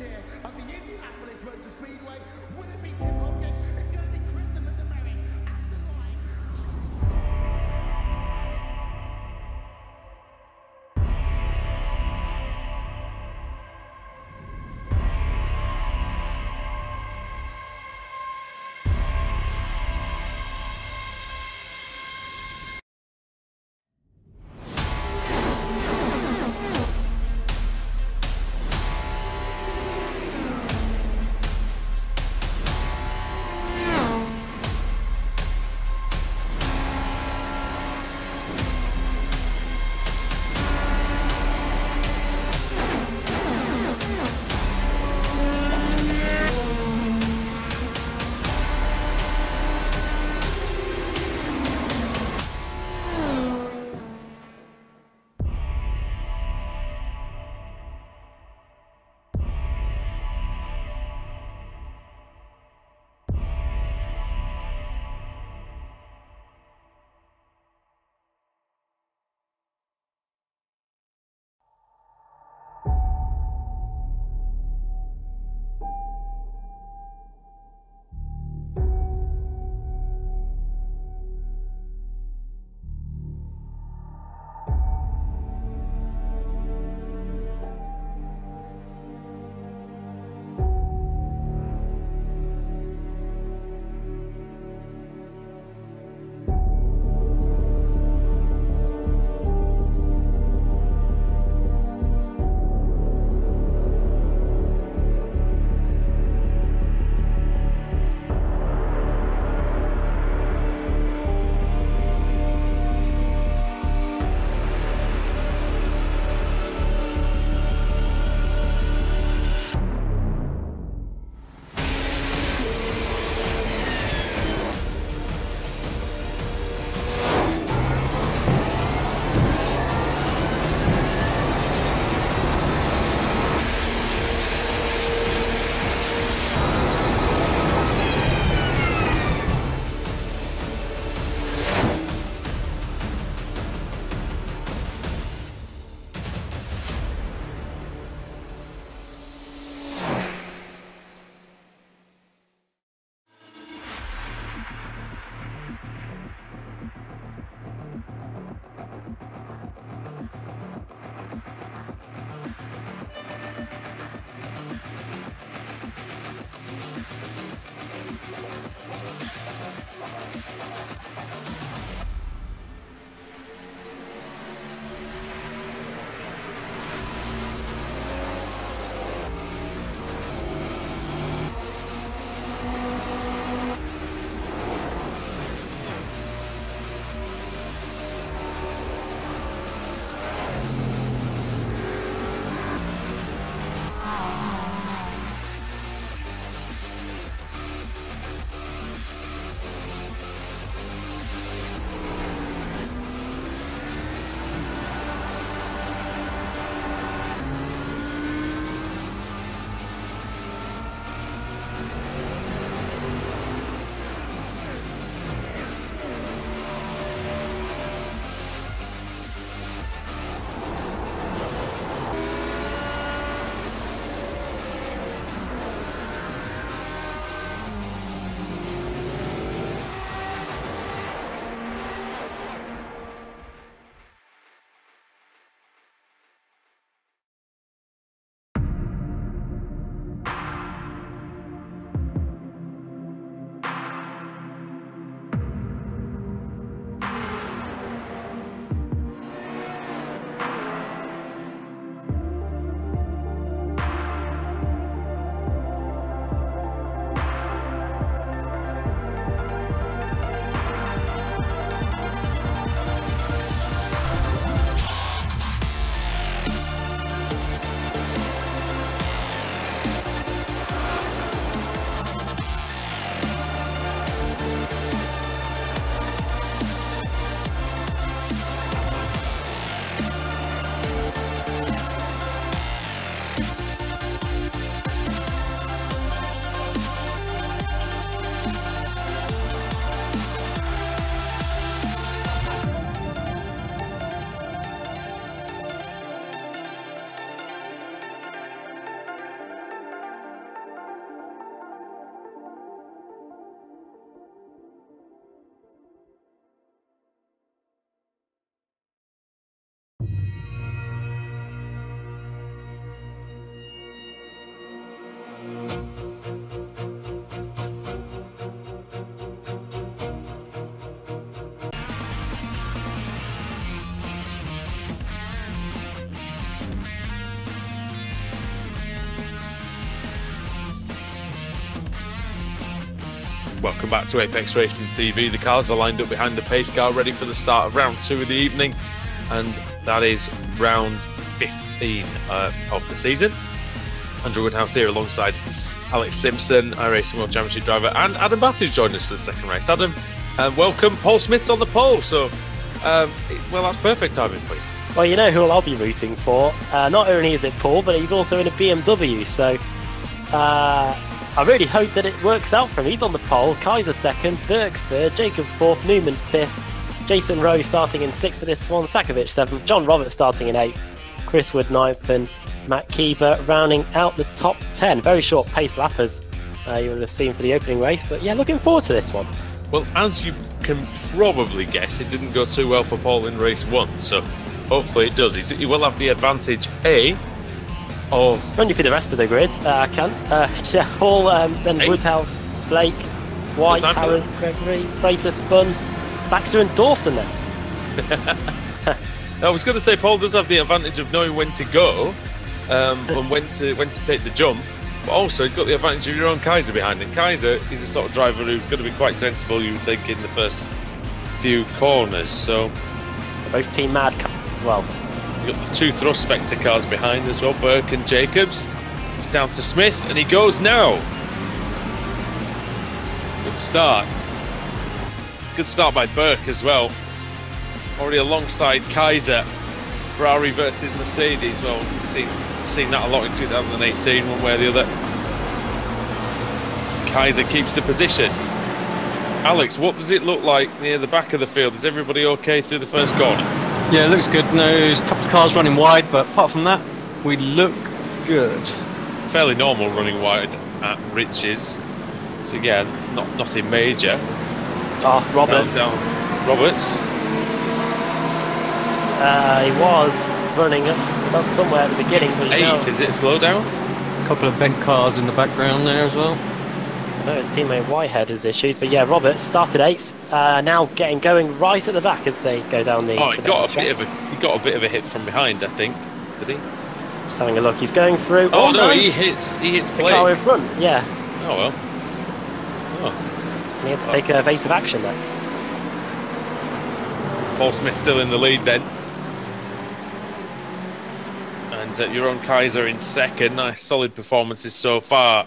chair of the Indianapolis Motor Speedway. Would it be Tim Hogan? It's going to be Christopher DeMary at the line. Welcome back to Apex Racing TV. The cars are lined up behind the pace car, ready for the start of round 2 of the evening, and that is round 15 of the season. Andrew Woodhouse here alongside Alex Simpson, our Racing World Championship driver, and Adam Bath, who's joined us for the second race. Adam, welcome. Paul Smith's on the pole, so well, that's perfect timing for you. Well, you know who I'll be rooting for. Not only is it Paul, but he's also in a BMW, so I really hope that it works out for him. He's on the pole, Kaiser second, Burke third, Jacobs fourth, Newman fifth, Jason Rowe starting in sixth for this one, Sakovic seventh, John Roberts starting in eighth, Chris Wood ninth, and Matt Keeber rounding out the top 10. Very short pace lappers you would have seen for the opening race, but yeah, looking forward to this one. Well, as you can probably guess, it didn't go too well for Paul in race 1, so hopefully it does. He will have the advantage of... Run you through the rest of the grid, I can. Yeah, Hall, then Woodhouse, Blake, White, Harris, Gregory, Freitas, Bunn, Baxter and Dawson then. I was going to say Paul does have the advantage of knowing when to go and when to take the jump, but also he's got the advantage of your own Kaiser behind him. Kaiser is the sort of driver who's going to be quite sensible, you would think, in the first few corners. So both Team Mad as well. You've got the 2 thrust vector cars behind as well, Burke and Jacobs. It's down to Smith, and he goes now. Good start. Good start by Burke as well. Already alongside Kaiser. Ferrari versus Mercedes. Well, we've seen that a lot in 2018, one way or the other. Kaiser keeps the position. Alex, what does it look like near the back of the field? Is everybody okay through the first corner? Yeah, it looks good. There's a couple of cars running wide, but apart from that, we look good. Fairly normal running wide at Riches. So again, nothing major. Roberts. Roberts. He was running up somewhere at the beginning. So Is it a slowdown? A couple of bent cars in the background there as well. No, his teammate Whitehead has issues, but yeah, Roberts started 8th. Now going right at the back as they go down the. He got a bit of a hit from behind, I think. Did he? Just having a look. He's going through. Oh no, he hits the Blake. car in front. Yeah. Oh well. And he had to take evasive action there. Paul Smith still in the lead then. And your own Kaiser in second. Nice solid performances so far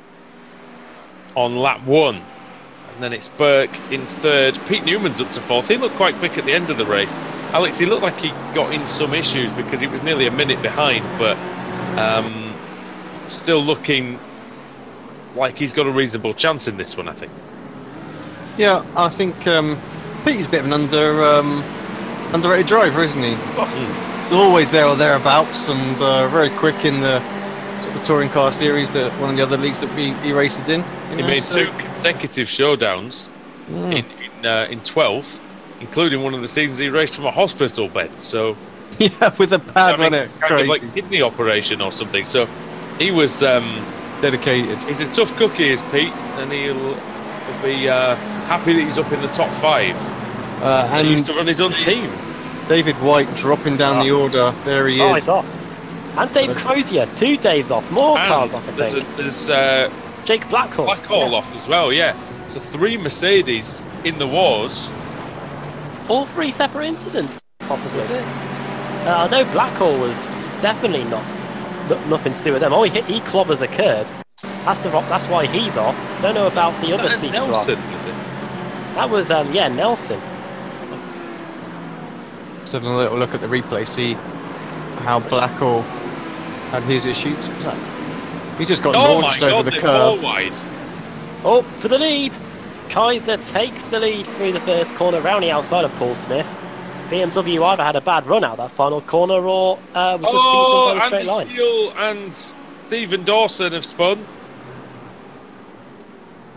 on lap 1. And then it's Burke in third. Pete Newman's up to 4th. He looked quite quick at the end of the race. Alex, he looked like he got in some issues because he was nearly a minute behind, but still looking like he's got a reasonable chance in this one, I think. Yeah, I think Pete's a bit of an underrated driver, isn't he? He's always there or thereabouts, and very quick in the sort of touring car series, that one of the other leagues that he races in. He made 2 consecutive showdowns in 12th, including one of the seasons he raced from a hospital bed. So yeah, with a pad on it, kind of like kidney operation or something. So he was dedicated. He's a tough cookie, is Pete, and he'll be happy that he's up in the top 5. And he used to run his own team. David White dropping down the order. There he is. He's off. And Dave Crozier, 2 Daves off. More cars off, I think. There's Jake Blackhall. Off as well, yeah. So 3 Mercedes in the wars. All 3 separate incidents, possibly. Was it? I know Blackhall was definitely nothing to do with them. Oh, he clobbers a curb. That's why he's off. Don't know about the other seat. Nelson, was it? That was Nelson. Just having a little look at the replay, see how Blackhall had his issues. He just got launched over the curb. Wide. Oh, for the lead. Kaiser takes the lead through the first corner, round the outside of Paul Smith. BMW either had a bad run out that final corner or was just beaten down a straight line. Hill and Stephen Dawson have spun.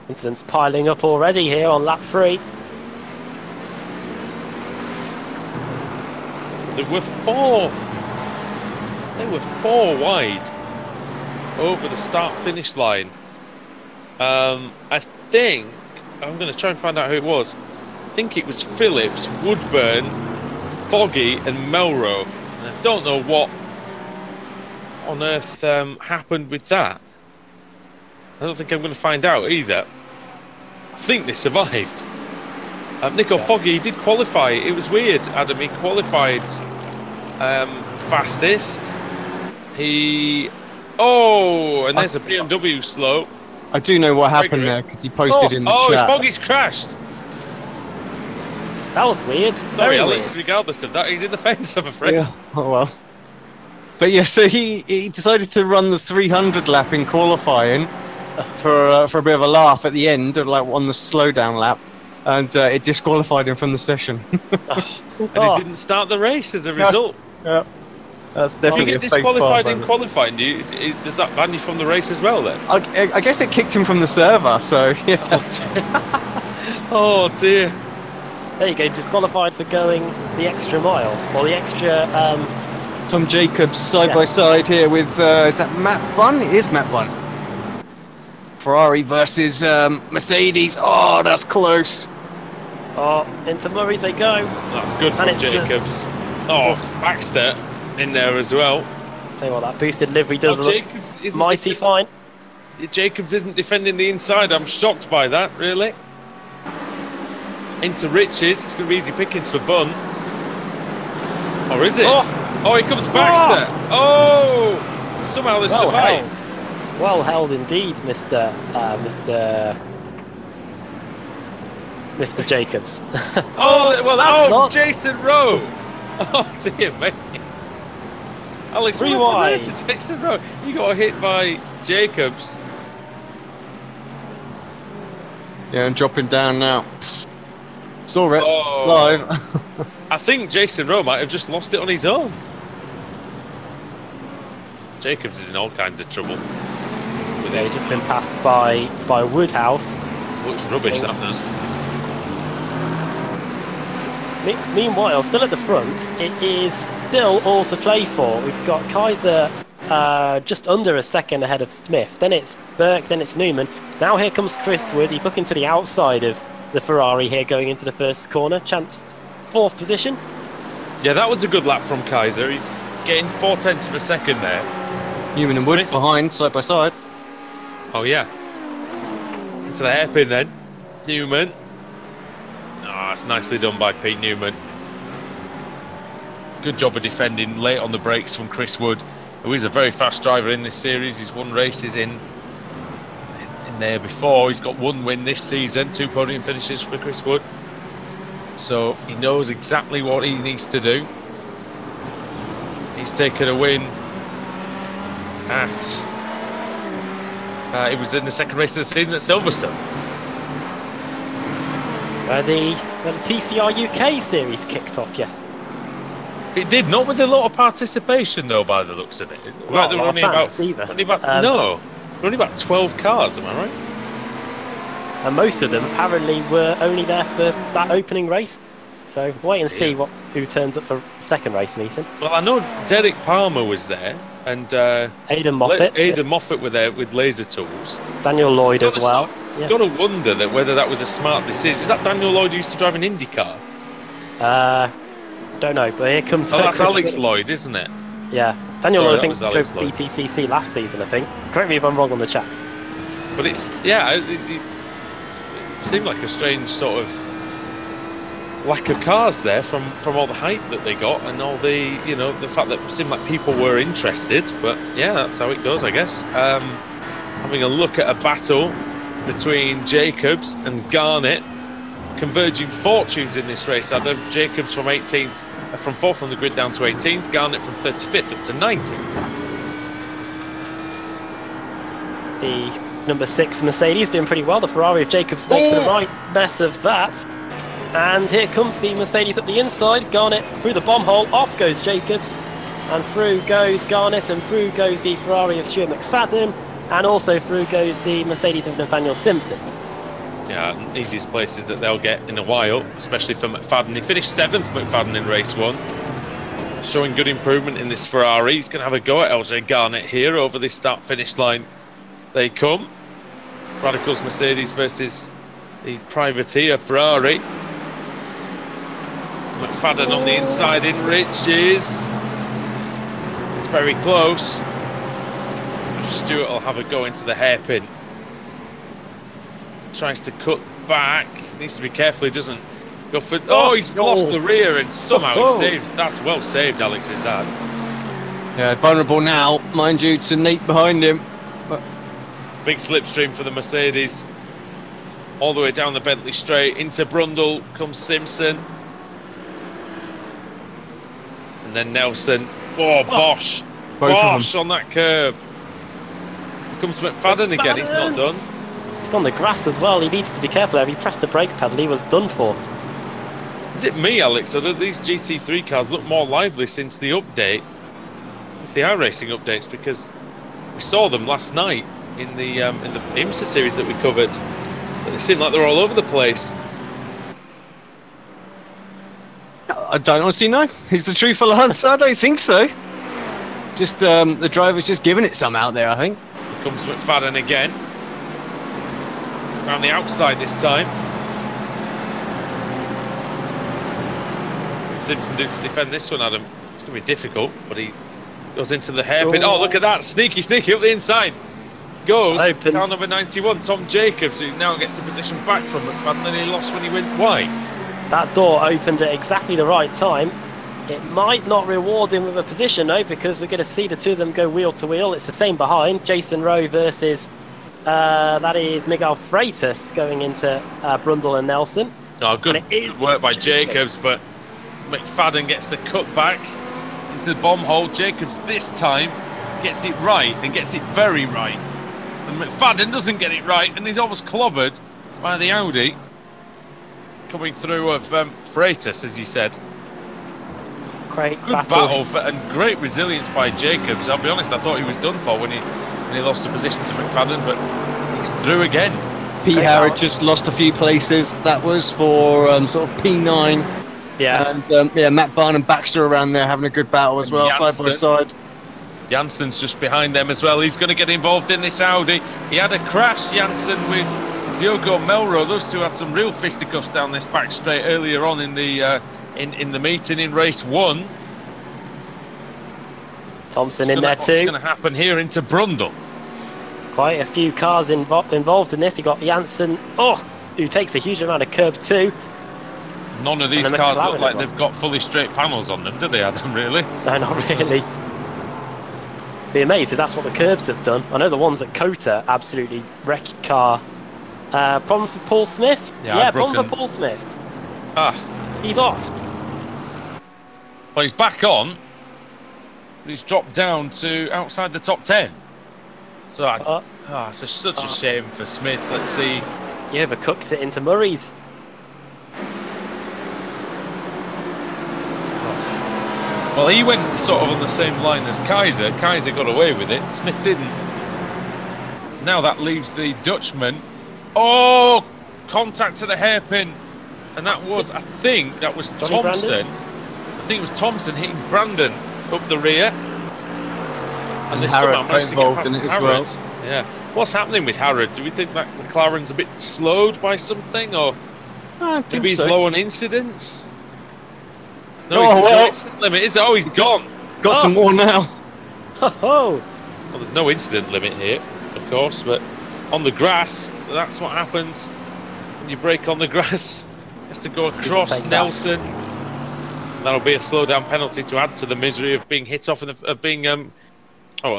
Incidents piling up already here on lap 3. There were 4. They were 4 wide over the start-finish line. I think I'm going to try and find out who it was. I think it was Phillips, Woodburn, Foggy, and Melrose. And I don't know what on earth happened with that. I don't think I'm going to find out either. I think they survived. Nico Foggy did qualify. It was weird, Adam. He qualified fastest. And there's a BMW slow. I do know what happened there because he posted in the chat. Foggy's crashed. That was weird. Sorry, Alex. Regardless of that, he's in the fence, I'm afraid. Yeah. Oh well. But yeah, so he decided to run the 300 lap in qualifying for a bit of a laugh at the end, like on the slowdown lap. And it disqualified him from the session. And he didn't start the race as a result. Yeah. That's definitely you get disqualified in qualifying. Does that ban you from the race as well then? I guess it kicked him from the server, so yeah. Oh dear. There you go, disqualified for going the extra mile, or the extra... Tom Jacobs side by side here with, is that Matt Bunn? It is Matt Bunn. Ferrari versus Mercedes. Oh, that's close. Oh, into Murray's they go. That's good from Jacobs. Baxter in there as well. Tell you what, that boosted livery does look mighty fine. Jacobs isn't defending the inside. I'm shocked by that, really. Into Riches. It's going to be easy pickings for Bunn. Or is it? Oh, here comes Baxter. Oh! Somehow they survived. Well held indeed, Mr. Jacobs. Jason Rowe. Oh dear me. Alex, rewind to Jason Rowe. You got hit by Jacobs. Yeah, and dropping down now. Saw it live. I think Jason Rowe might have just lost it on his own. Jacobs is in all kinds of trouble. He's just been passed by Woodhouse. Looks rubbish, that does. Meanwhile, still at the front, it is still all to play for. We've got Kaiser just under a second ahead of Smith. Then it's Burke, then it's Newman. Now here comes Chris Wood. He's looking to the outside of the Ferrari here going into the first corner. Chance 4th position. Yeah, that was a good lap from Kaiser. He's getting 0.4 of a second there. Newman and Wood behind, side by side. Oh yeah. Into the hairpin then. Newman. It's nicely done by Pete Newman. Good job of defending late on the brakes from Chris Wood, who is a very fast driver in this series. He's won races in there before. He's got 1 win this season, 2 podium finishes for Chris Wood. So he knows exactly what he needs to do. He's taken a win at... it was in the second race of the season at Silverstone. Where the TCR UK series kicked off yesterday. It did, not with a lot of participation though, by the looks of it. Not there were only about 12 cars, am I right? And most of them apparently were only there for that opening race. So wait and see who turns up for the second race meeting. Well, I know Derek Palmer was there, and Aidan Moffat. Moffat were there with laser tools. Daniel Lloyd as well. You've got to wonder whether that was a smart decision. Is that Daniel Lloyd who used to drive an IndyCar? Don't know, but here comes... that's Alex Lloyd, isn't it? Yeah. Daniel Lloyd, I think, drove BTCC last season, I think. Correct me if I'm wrong on the chat. But it's... Yeah, it seemed like a strange sort of lack of cars there from all the hype that they got and all the, the fact that it seemed like people were interested. But yeah, that's how it goes, I guess. Having a look at a battle between Jacobs and Garnett, converging fortunes in this race. Adam Jacobs from 18th, from 4th on the grid down to 18th, Garnett from 35th up to 19th. The number 6 Mercedes doing pretty well. The Ferrari of Jacobs makes a right mess of that. And here comes the Mercedes up the inside. Garnett through the bomb hole, off goes Jacobs, and through goes Garnett, and through goes the Ferrari of Stuart McFadden, and also through goes the Mercedes of Nathaniel Simpson. Yeah, easiest places that they'll get in a while, especially for McFadden. He finished 7th, McFadden, in race 1. Showing good improvement in this Ferrari. He's going to have a go at LJ Garnett here over this start-finish line. They come. Radicals Mercedes versus the privateer Ferrari. McFadden on the inside in Riches. It's very close. Stuart will have a go into the hairpin. Tries to cut back. Needs to be careful he doesn't go for... Oh, he's lost the rear and somehow he saves. That's well saved, Alex, is that? Yeah, vulnerable now, mind you, to Nate behind him. But big slipstream for the Mercedes. All the way down the Bentley straight. Into Brundle comes Simpson. And then Nelson. Oh, Bosch. Bosch on that curb. Here comes McFadden again. He's not done. He's on the grass as well. He needs to be careful. If he pressed the brake pedal, he was done for. Is it me, Alex? Or do these GT3 cars look more lively since the update? It's the iRacing updates, because we saw them last night in the IMSA series that we covered. But they seem like they're all over the place. I don't honestly know. Is the truthful answer? I don't think so. Just the driver's just giving it some out there, I think. Here comes McFadden again. Around the outside this time. Simpson do to defend this one, Adam. It's going to be difficult, but he goes into the hairpin. Oh, look at that. Sneaky up the inside. Goes car number 91, Tom Jacobs, who now gets the position back from McFadden that he lost when he went wide. That door opened at exactly the right time. It might not reward him with a position, though, because we're going to see the two of them go wheel to wheel. It's the same behind. Jason Rowe versus, that is Miguel Freitas going into Brundle and Nelson. Oh, good work by Jacobs, but McFadden gets the cut back into the bomb hole. Jacobs this time gets it right, and gets it very right. And McFadden doesn't get it right, and he's almost clobbered by the Audi coming through of Freitas, as you said. Great good battle and great resilience by Jacobs. I'll be honest, I thought he was done for when he lost a position to McFadden, but he's through again. Pete Harrod just lost a few places. That was for sort of P9. Yeah. And yeah, Matt Barn and Baxter around there having a good battle as well, side by side. Jansen's just behind them as well. He's going to get involved in this Audi. He had a crash, Jansen, with Diogo Melro. Those two had some real fisticuffs down this back straight earlier on in the meeting in race 1. Thompson in there too. What's going to happen here into Brundle? Quite a few cars involved in this. You got Jansen, who takes a huge amount of curb too. None of these cars look like they've got fully straight panels on them, do they, Adam, really? No, not really. Be amazed if that's what the curbs have done. I know the ones at Kota absolutely wreck car. Problem for Paul Smith? Yeah, problem for Paul Smith. He's off. Well, he's back on. But he's dropped down to outside the top 10. So, it's such a shame for Smith. Let's see. He overcooked it into Murray's. Well, he went sort of on the same line as Kaiser. Kaiser got away with it. Smith didn't. Now that leaves the Dutchman. Oh, contact to the hairpin. And that was, I think, that was Thompson. I think it was Thompson hitting Brandon up the rear. And this Harrod managed involved in it as well. Yeah. What's happening with Harrod? Do we think that McLaren's a bit slowed by something, or maybe he's low on incidents? No, no incident limit, is it? Oh, he's gone. Got some more now. Well, there's no incident limit here, of course, but on the grass, that's what happens when you brake on the grass. Has to go across Nelson. That'll be a slowdown penalty to add to the misery of being hit off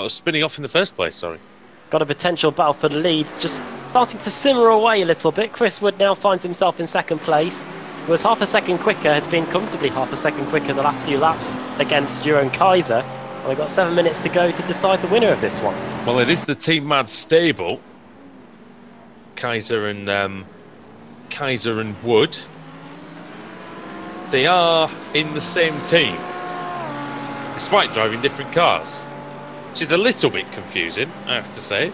spinning off in the first place. Sorry. Got a potential battle for the lead, just starting to simmer away a little bit. Chris Wood now finds himself in second place. Was half a second quicker, has been comfortably half a second quicker the last few laps against Jeroen Kaiser. And we've got 7 minutes to go to decide the winner of this one. Well, it is the Team Mad stable. Kaiser and Wood. They are in the same team, despite driving different cars, which is a little bit confusing, I have to say,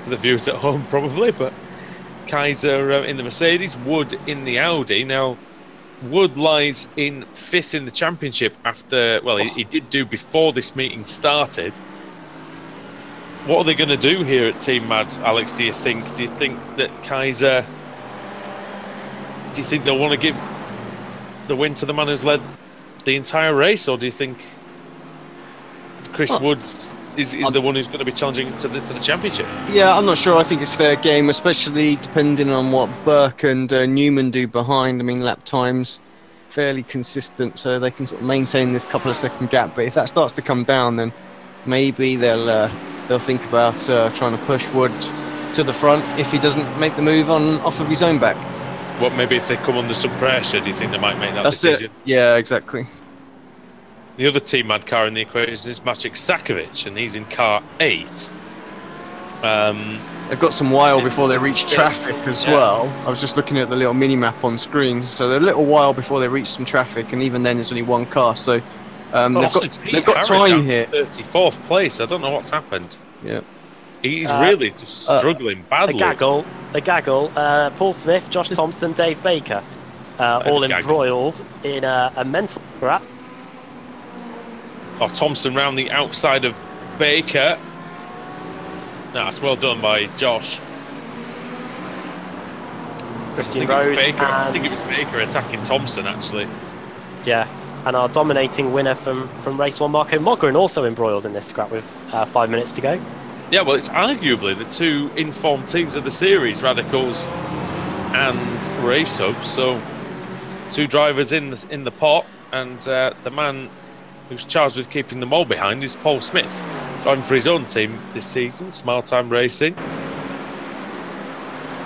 for the viewers at home probably, but Kaiser in the Mercedes, Wood in the Audi. Now, Wood lies in 5th in the championship after, well, he did do before this meeting started. What are they going to do here at Team Mad, Alex, do you think? Do you think that Kaiser, do you think they'll want to give the win to the man who's led the entire race, or do you think Chris Wood is the one who's going to be challenging for the championship. Yeah, I'm not sure. I think it's fair game, especially depending on what Burke and Newman do behind. I mean, lap times fairly consistent, so they can sort of maintain this couple of second gap. But if that starts to come down, then maybe they'll think about trying to push Wood to the front if he doesn't make the move off of his own back. What, maybe if they come under some pressure, do you think they might make that That's decision? it. Yeah, exactly. The other team-mad car in the equation is Maciek Sakovic, and he's in car 8. They've got some while before they reach traffic as well. I was just looking at the little mini-map on screen, so they're a little while before they reach some traffic, and even then there's only one car, so they've got time here. 34th place, I don't know what's happened. Yeah. He's really just struggling badly. The gaggle, Paul Smith, Josh Thompson, Dave Baker, all embroiled in a mental scrap. Oh, Thompson round the outside of Baker. That's well done by Josh. Christian Rose I think it was Baker attacking Thompson, actually. Yeah, and our dominating winner from race 1, Marco Mogren, also embroiled in this scrap with 5 minutes to go. Yeah, well, it's arguably the two informed teams of the series, Radicals and Racehub. So, 2 drivers in the pot, and the man who's charged with keeping them all behind is Paul Smith, driving for his own team this season, Smile Time Racing.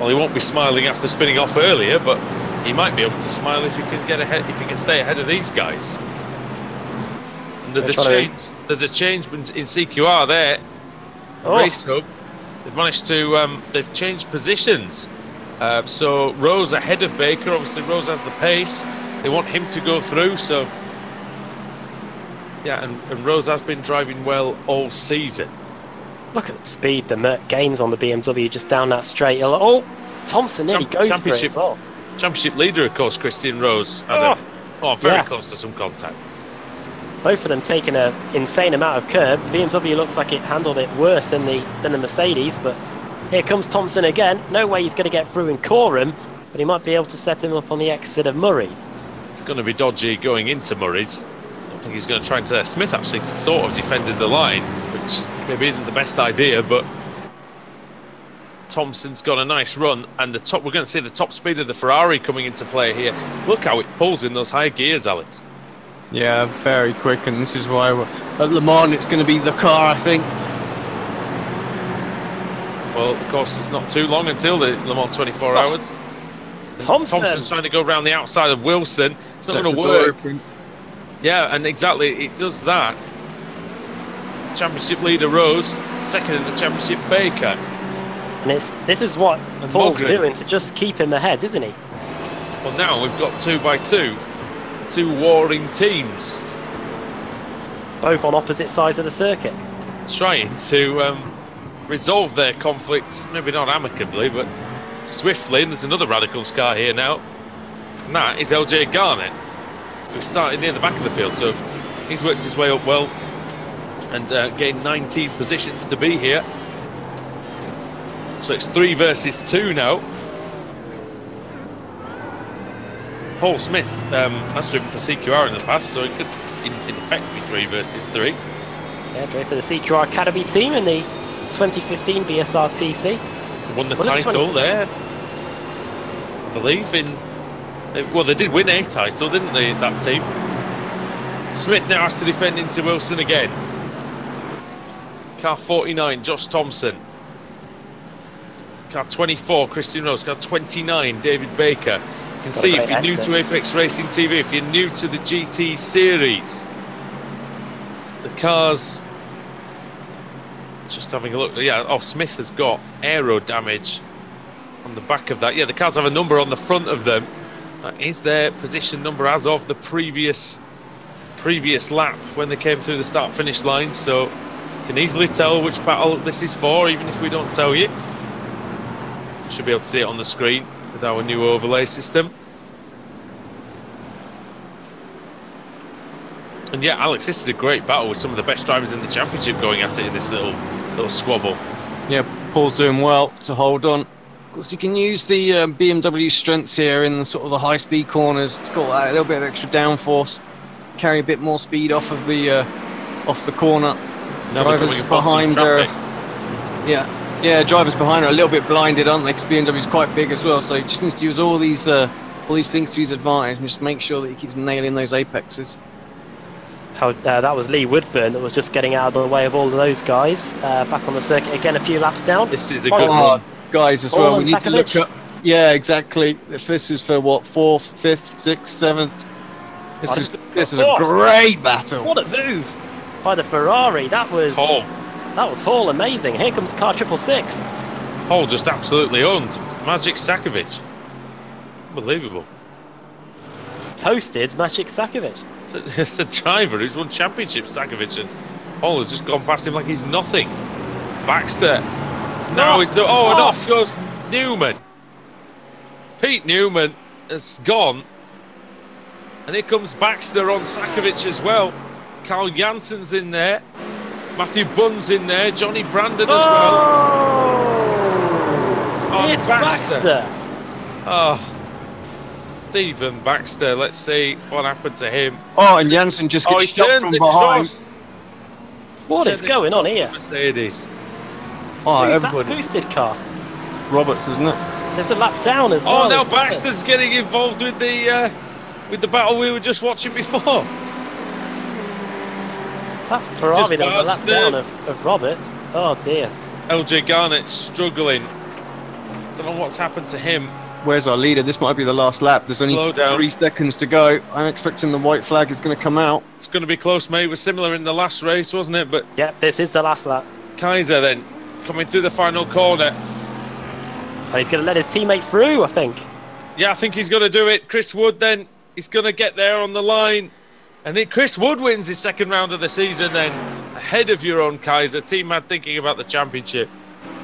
Well, he won't be smiling after spinning off earlier, but he might be able to smile if he can get ahead, if he can stay ahead of these guys. And there's a change. There's a change in CQR there. Racehub, they've managed to they've changed positions. So Rose ahead of Baker. Obviously, Rose has the pace. They want him to go through. So yeah, and Rose has been driving well all season. Look at the speed the Merc gains on the BMW just down that straight. Oh, Thompson nearly goes for it as well. Championship leader, of course, Christian Rose. Very close to some contact. Both of them taking an insane amount of curb. BMW looks like it handled it worse than the Mercedes, but here comes Thompson again. No way he's going to get through in Coram, but he might be able to set him up on the exit of Murray's. It's going to be dodgy going into Murray's. I don't think he's going to try and Smith actually sort of defended the line, which maybe isn't the best idea, but Thompson's got a nice run, and we're going to see the top speed of the Ferrari coming into play here. Look how it pulls in those high gears, Alex. Yeah, very quick, and this is why at Le Mans it's going to be the car, I think. Well, of course, it's not too long until the Le Mans 24 hours. Thompson's trying to go around the outside of Wilson. It's not going to work. Yeah, and exactly, it does that. Championship leader Rose, second in the championship Baker. And this is what Paul's doing to just keep him ahead, isn't he? Well, now we've got 2 by 2. 2 warring teams. Both on opposite sides of the circuit. Trying to resolve their conflict, maybe not amicably, but swiftly. And there's another Radicals car here now. And that is LJ Garnett, who's started near the back of the field. So he's worked his way up well and gained 19 positions to be here. So it's 3 versus 2 now. Paul Smith has driven for CQR in the past, so it could in effect be 3 versus 3. Yeah, drove for the CQR Academy team in the 2015 BSRTC. Won the title there, I believe. Well, they did win a title, didn't they, that team? Smith now has to defend into Wilson again. Car 49, Josh Thompson. Car 24, Christian Rose. Car 29, David Baker. You can see if you're new to Apex Racing TV, if you're new to the GT series, the cars, just having a look, yeah, Smith has got aero damage on the back of that. Yeah, the cars have a number on the front of them. That is their position number as of the previous lap when they came through the start-finish line, so you can easily tell which battle this is for, even if we don't tell you. Should be able to see it on the screen with our new overlay system. And yeah, Alex, this is a great battle with some of the best drivers in the championship going at it in this little squabble. Yeah, Paul's doing well to hold on. Of course, you can use the BMW strengths here in sort of the high-speed corners. It's got a little bit of extra downforce, carry a bit more speed off of the corner. Now they're Drivers coming upon some behind her. traffic. Yeah, drivers behind her are a little bit blinded, aren't they? Because BMW's quite big as well, so he just needs to use all these things to his advantage and just make sure that he keeps nailing those apexes. That was Lee Woodburn that was just getting out of the way of all of those guys. Back on the circuit again, a few laps down. This is a good one. Guys as well, we need to look up. Yeah, exactly. If this is for what, 4th, 5th, 6th, 7th. This is a great battle. What a move by the Ferrari. That was Hall, amazing. Here comes car 666. Hall just absolutely owned Magic Sakovic. Unbelievable. Toasted Magic Sakovic. It's a driver who's won championships, Sakovic, and Hall has just gone past him like he's nothing. Baxter. Now and off goes Newman. Pete Newman has gone. And here comes Baxter on Sakovic as well. Carl Jansen's in there. Matthew Bunn's in there. Johnny Brandon as well. Oh, it's Baxter. Oh, Stephen Baxter. Let's see what happened to him. Oh, and Jansen just gets shot from behind. What is going on here? Mercedes. Oh, Who's everybody. that boosted car? Roberts, isn't it? There's a lap down as well. Oh, now Baxter's getting involved with the battle we were just watching before. That Ferrari, that was a lap down of Roberts. Oh dear. LJ Garnett struggling. Don't know what's happened to him. Where's our leader? This might be the last lap. There's only 3 seconds to go. I'm expecting the white flag is going to come out. It's going to be close, mate. It was similar in the last race, wasn't it? But yeah, this is the last lap. Kaiser then coming through the final corner. And he's going to let his teammate through, I think. Yeah, I think he's going to do it. Chris Wood then. He's going to get there on the line. And then Chris Wood wins his 2nd round of the season then. Ahead of your own Kaiser. Team Mad thinking about the championship.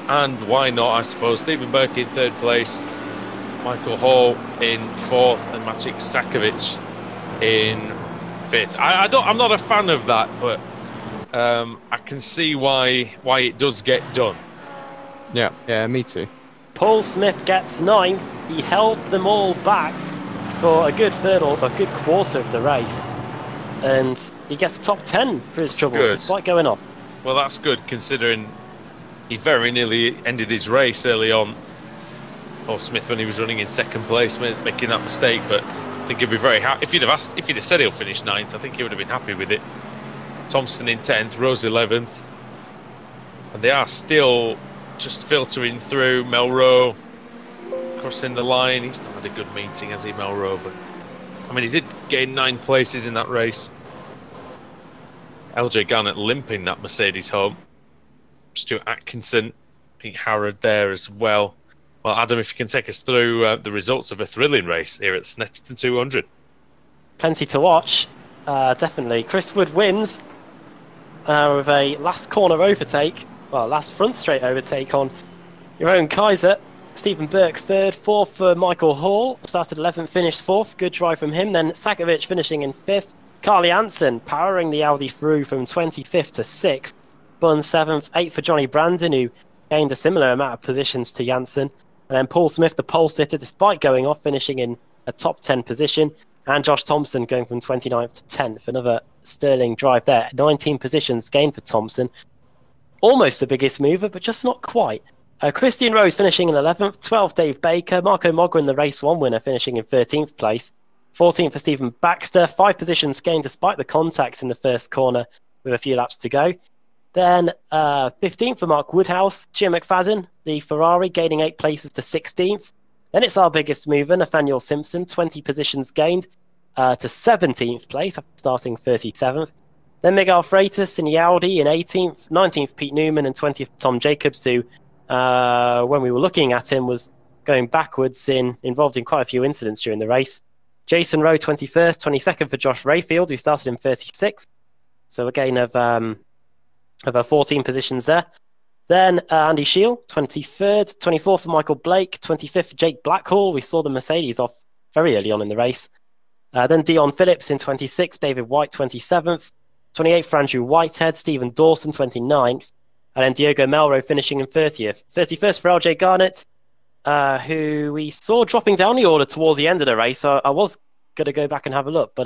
And why not, I suppose. Stephen Burke in 3rd place. Michael Hall in 4th. And Maciej Sakovic in 5th. I'm not a fan of that, but I can see why it does get done. Yeah, me too. Paul Smith gets 9th. He held them all back for a good third or a good quarter of the race. And he gets the top 10 for his troubles, despite going off. Well, that's good, considering he very nearly ended his race early on. Paul Smith, when he was running in 2nd place, making that mistake. But I think he'd be very happy. If you'd have said he'll finish 9th, I think he would have been happy with it. Thompson in 10th, Rose 11th. And they are still just filtering through. Melrose crossing the line. He's not had a good meeting, has he, Melrose? But I mean, he did gain 9 places in that race. LJ Garnett limping that Mercedes home. Stuart Atkinson, Pete Howard there as well. Well, Adam, if you can take us through the results of a thrilling race here at Snetterton 200. Plenty to watch, definitely. Chris Wood wins with a last corner overtake, well, last front straight overtake on your own Kaiser. Stephen Burke 3rd, 4th for Michael Hall, started 11th, finished 4th, good drive from him. Then Sakovic finishing in 5th, Carl Jansen powering the Audi through from 25th to 6th, Bunn 7th, 8th for Johnny Brandon, who gained a similar amount of positions to Jansen. And then Paul Smith, the pole sitter, despite going off, finishing in a top 10 position. And Josh Thompson going from 29th to 10th. Another sterling drive there. 19 positions gained for Thompson. Almost the biggest mover, but just not quite. Christian Rose finishing in 11th. 12th, Dave Baker. Marco Mogren, the race 1 winner, finishing in 13th place. 14th for Stephen Baxter. 5 positions gained despite the contacts in the first corner with a few laps to go. Then 15th for Mark Woodhouse. Jim McFadden, the Ferrari, gaining 8 places to 16th. Then it's our biggest mover, Nathaniel Simpson, 20 positions gained to 17th place after starting 37th. Then Miguel Freitas in the Audi in 18th. 19th, Pete Newman, and 20th, Tom Jacobs, who, when we were looking at him, was going backwards, involved in quite a few incidents during the race. Jason Rowe, 21st. 22nd for Josh Rayfield, who started in 36th. So a gain of 14 positions there. Then Andy Shield, 23rd. 24th for Michael Blake. 25th for Jake Blackhall. We saw the Mercedes off very early on in the race. Then Dion Phillips in 26th. David White, 27th. 28th for Andrew Whitehead. Stephen Dawson, 29th. And then Diego Melrose finishing in 30th. 31st for LJ Garnett, who we saw dropping down the order towards the end of the race. So I was going to go back and have a look, but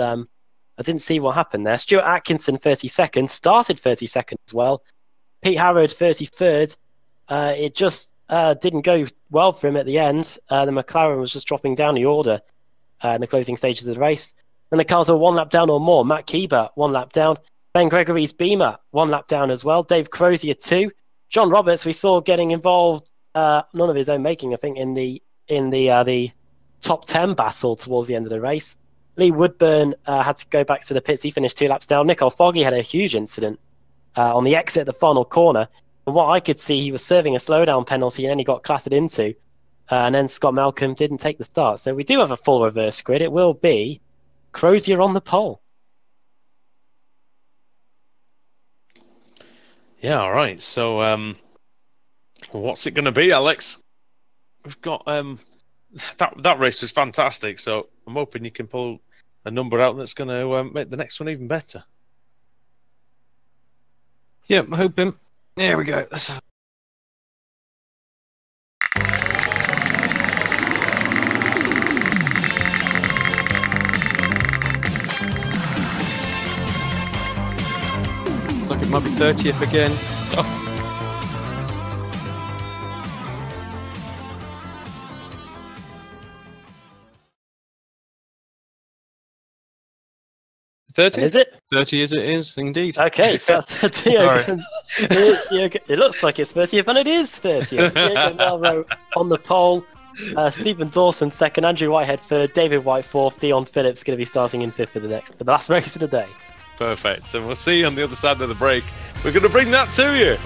I didn't see what happened there. Stuart Atkinson, 32nd, started 32nd as well. Pete Harrod, 33rd. It just didn't go well for him at the end. The McLaren was just dropping down the order in the closing stages of the race. Then the cars were 1 lap down or more. Matt Keeber, 1 lap down. Ben Gregory's Beamer, 1 lap down as well. Dave Crozier, 2. John Roberts, we saw getting involved, none of his own making, I think, in the top 10 battle towards the end of the race. Lee Woodburn had to go back to the pits. He finished 2 laps down. Nicole Foggy had a huge incident on the exit of the final corner. From what I could see, he was serving a slowdown penalty and then he got clattered into. And then Scott Malcolm didn't take the start. So we do have a full reverse grid. It will be Crozier on the pole. Yeah, all right. So what's it going to be, Alex? We've got that race was fantastic. So I'm hoping you can pull a number out that's going to make the next one even better. Yep, I'm hoping. There we go. Let's have... Looks like it might be 30th again. Oh. 30? Is it? 30 as it is, indeed. Okay, so that's Diogo. It looks like it's 30th, and it is 30th. Diogo Melrose on the pole. Stephen Dawson second, Andrew Whitehead third, David White fourth, Dion Phillips going to be starting in fifth for the last race of the day. Perfect. And we'll see you on the other side of the break. We're going to bring that to you.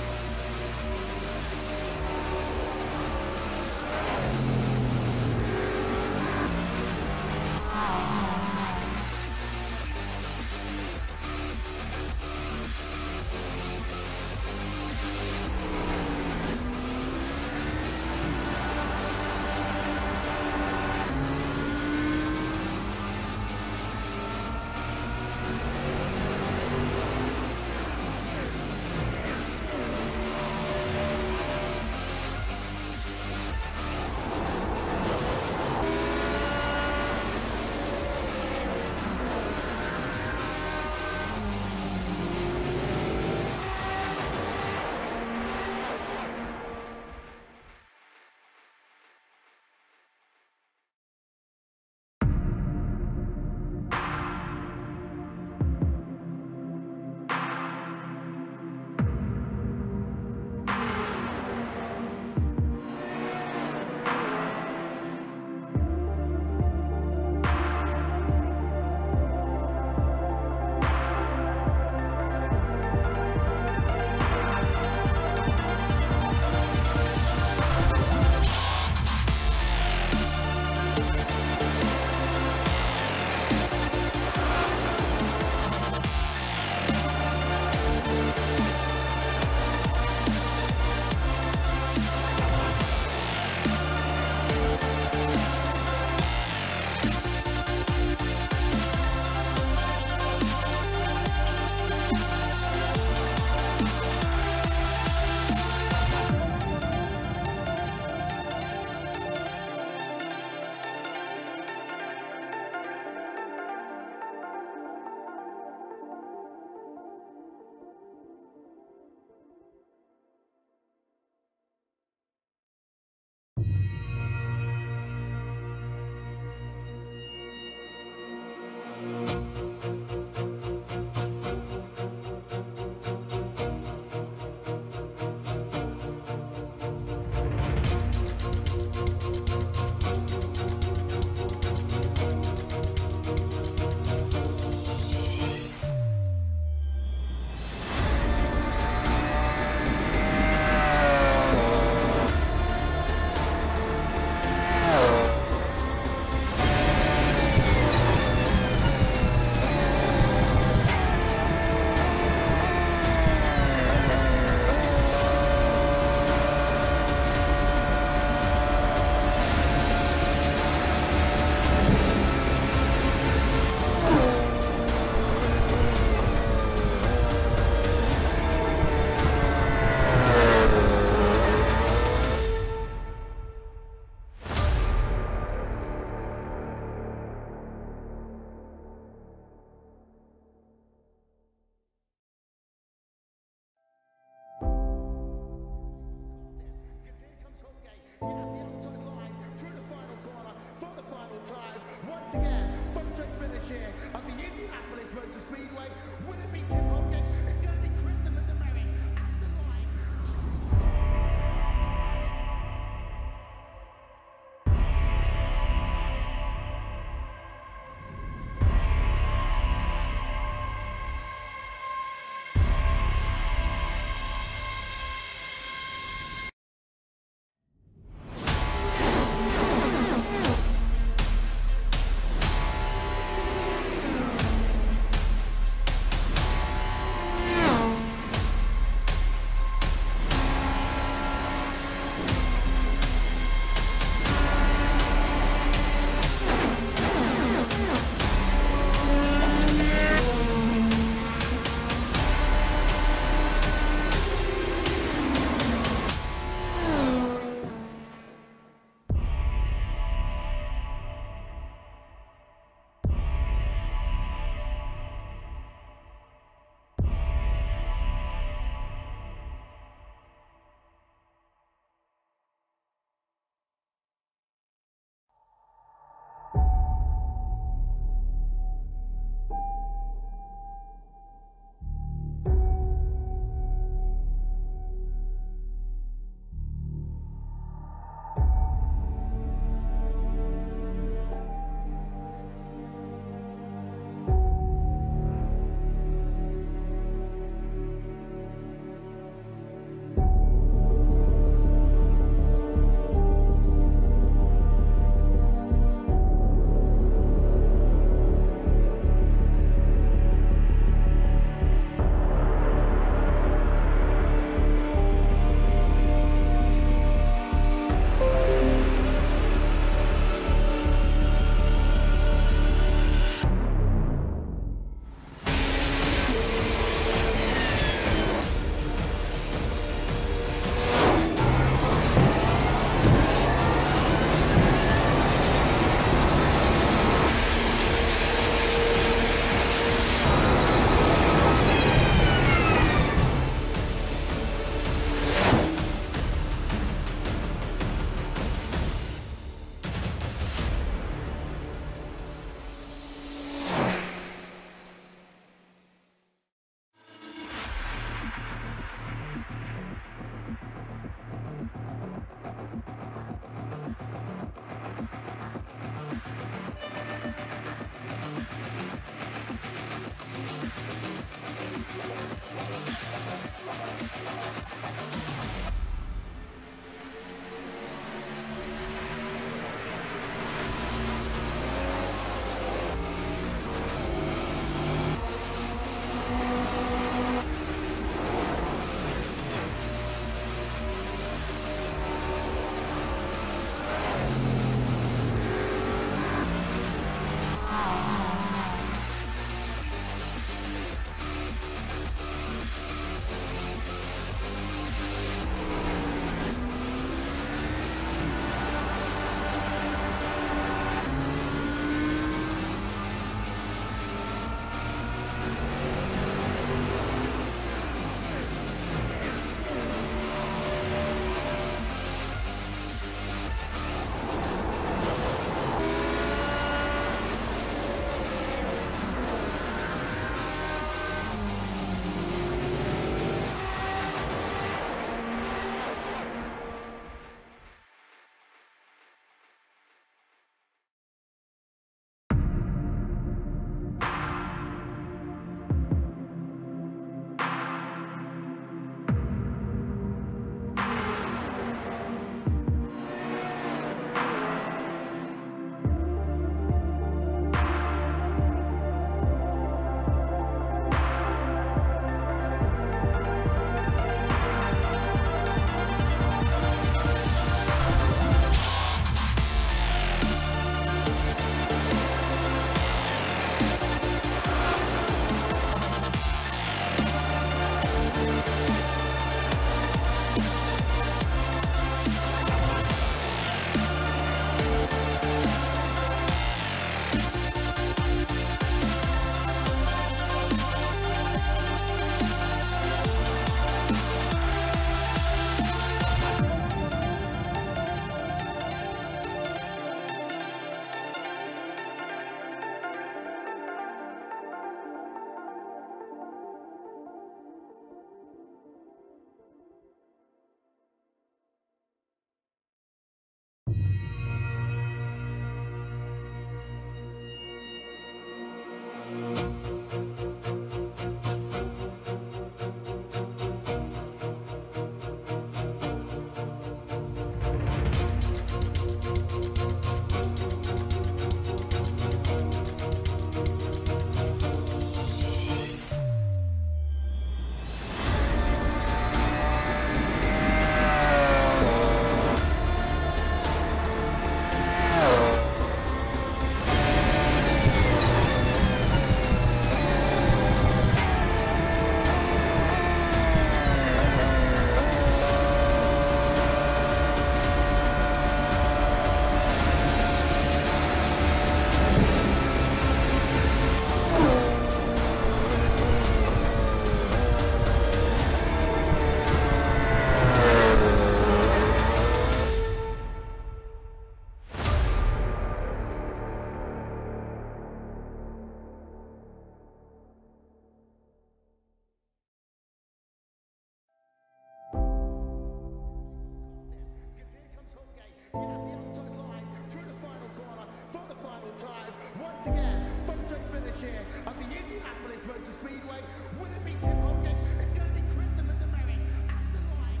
Indianapolis Motor Speedway. Will it be Tim Hogan? It's going to be Christopher DeMary at the line.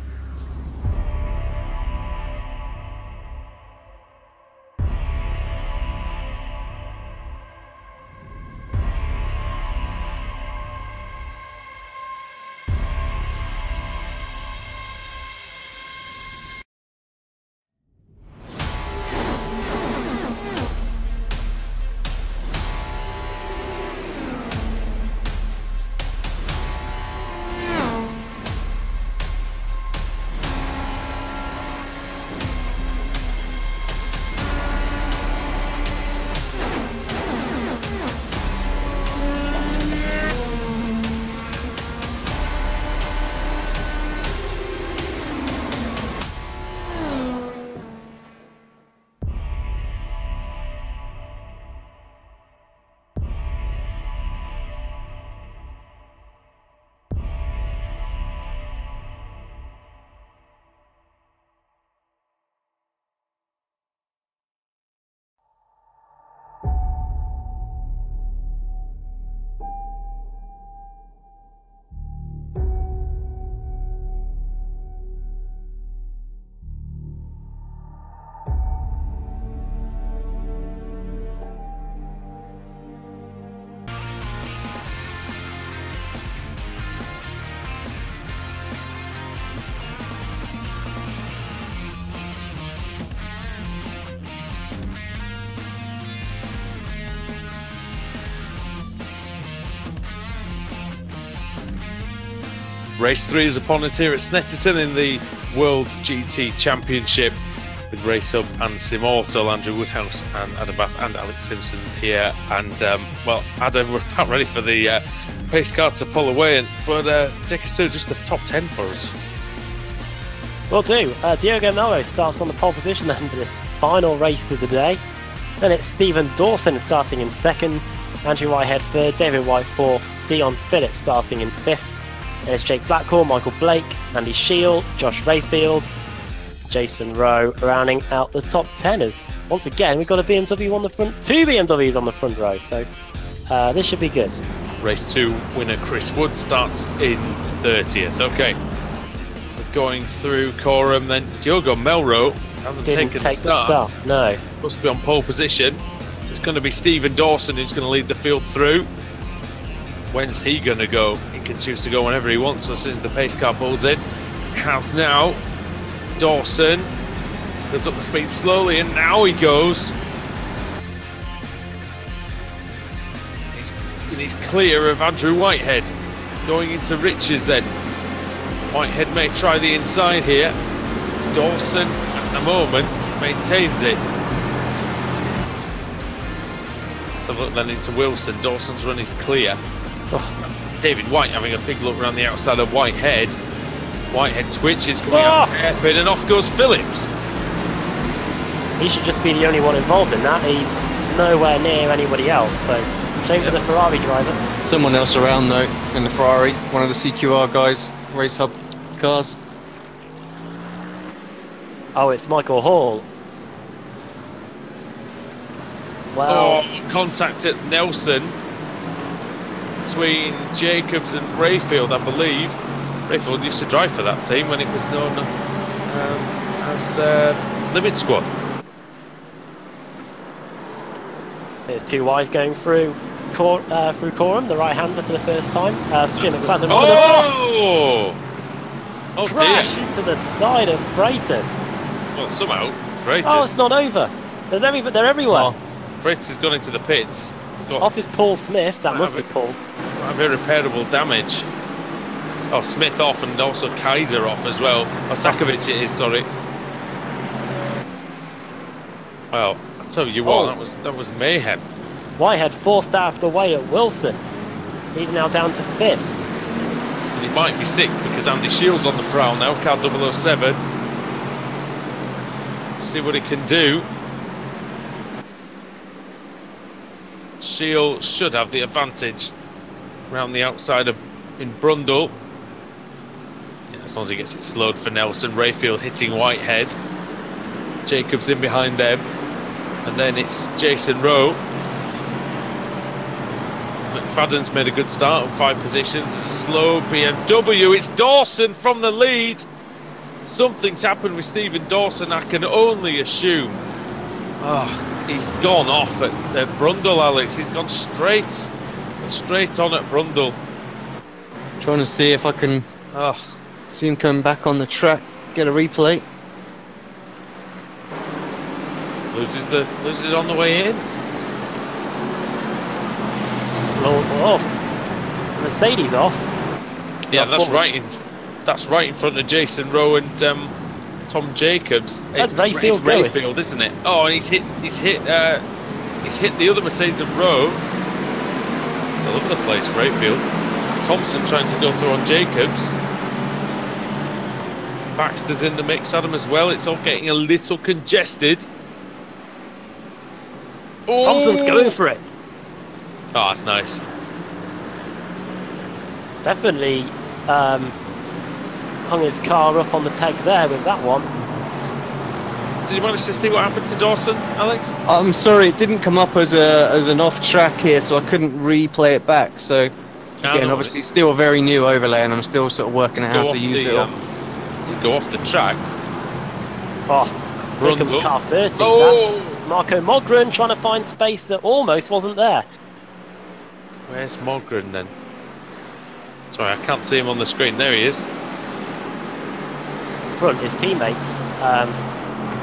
Race 3 is upon us here at Snetterton in the World GT Championship with Racehub and Simmortal, Andrew Woodhouse and Adam Bath and Alex Simpson here. And well, Adam, we're about ready for the pace car to pull away, but take us to just the top 10 for us. Will do. Diogo Mello starts on the pole position then for this final race of the day. Then it's Stephen Dawson starting in second, Andrew Whitehead third, David White fourth, Dion Phillips starting in fifth. Then it's Jake Blackwell, Michael Blake, Andy Shield, Josh Rayfield, Jason Rowe rounding out the top 10ers. Once again, we've got a BMW on the front, two BMWs on the front row, so this should be good. Race 2 winner Chris Wood starts in 30th. Okay, so going through Coram, then Diogo Melro hasn't Didn't taken take the start. No. Must be on pole position. It's going to be Stephen Dawson who's going to lead the field through. When's he going to go? He can choose to go whenever he wants, so as soon as the pace car pulls in. Has now. Dawson builds up the speed slowly, and now he goes. He's clear of Andrew Whitehead. Going into Riches then. Whitehead may try the inside here. Dawson, at the moment, maintains it. Let's have a look then into Wilson. Dawson's run is clear. Oh, David White having a big look around the outside of Whitehead. Whitehead twitches, coming out of the hairpin, and off goes Phillips. He should just be the only one involved in that. He's nowhere near anybody else, so shame for the Ferrari driver. Someone else around though in the Ferrari, one of the CQR guys, Racehub cars. Oh, it's Michael Hall. Well, contact at Nelson between Jacobs and Rayfield, I believe. Rayfield used to drive for that team when it was known as Limit Squad. There's two Ys going through Coram, the right-hander for the first time. Jim McFadden. Oh crash dear! into the side of Freitas. Well, somehow Freitas. Oh, it's not over. They're everywhere. Oh, Freitas has gone into the pits. Off is Paul Smith. That must be Paul. Have irreparable damage. Oh, Smith off, and also Kaiser off as well. Oh, Sakovic it is, sorry. Well, I tell you what, that was mayhem. Whitehead forced out of the way at Wilson. He's now down to fifth. And he might be sixth because Andy Shields on the prowl now, car 007. Let's see what he can do. Shield should have the advantage around the outside of in Brundle. Yeah, as long as he gets it slowed for Nelson. Rayfield hitting Whitehead. Jacobs in behind them. And then it's Jason Rowe. McFadden's made a good start on 5 positions. There's a slow BMW. It's Dawson from the lead. Something's happened with Stephen Dawson, I can only assume. Oh, he's gone off at Brundle, Alex. He's gone straight on at Brundle. Trying to see if I can see him coming back on the track, get a replay. Loses it on the way in. Oh, Mercedes off. Yeah, that's right in front of Jason Rowe and Tom Jacobs. That's Rayfield, isn't it? Oh, and he's hit the other Mercedes of Rowe. All over the place, Rayfield. Thompson trying to go through on Jacobs. Baxter's in the mix, Adam as well. It's all getting a little congested. Oh. Thompson's going for it. Oh, that's nice. Definitely hung his car up on the peg there with that one. Did you manage to see what happened to Dawson, Alex? I'm sorry, it didn't come up as an off track here, so I couldn't replay it back. So again, obviously still a very new overlay, and I'm still sort of working out how to use it. Did go off the track. Oh, here comes car 30. Oh. That's Marco Mogren trying to find space that almost wasn't there. Where's Mogren then? Sorry, I can't see him on the screen. There he is. Front, his teammates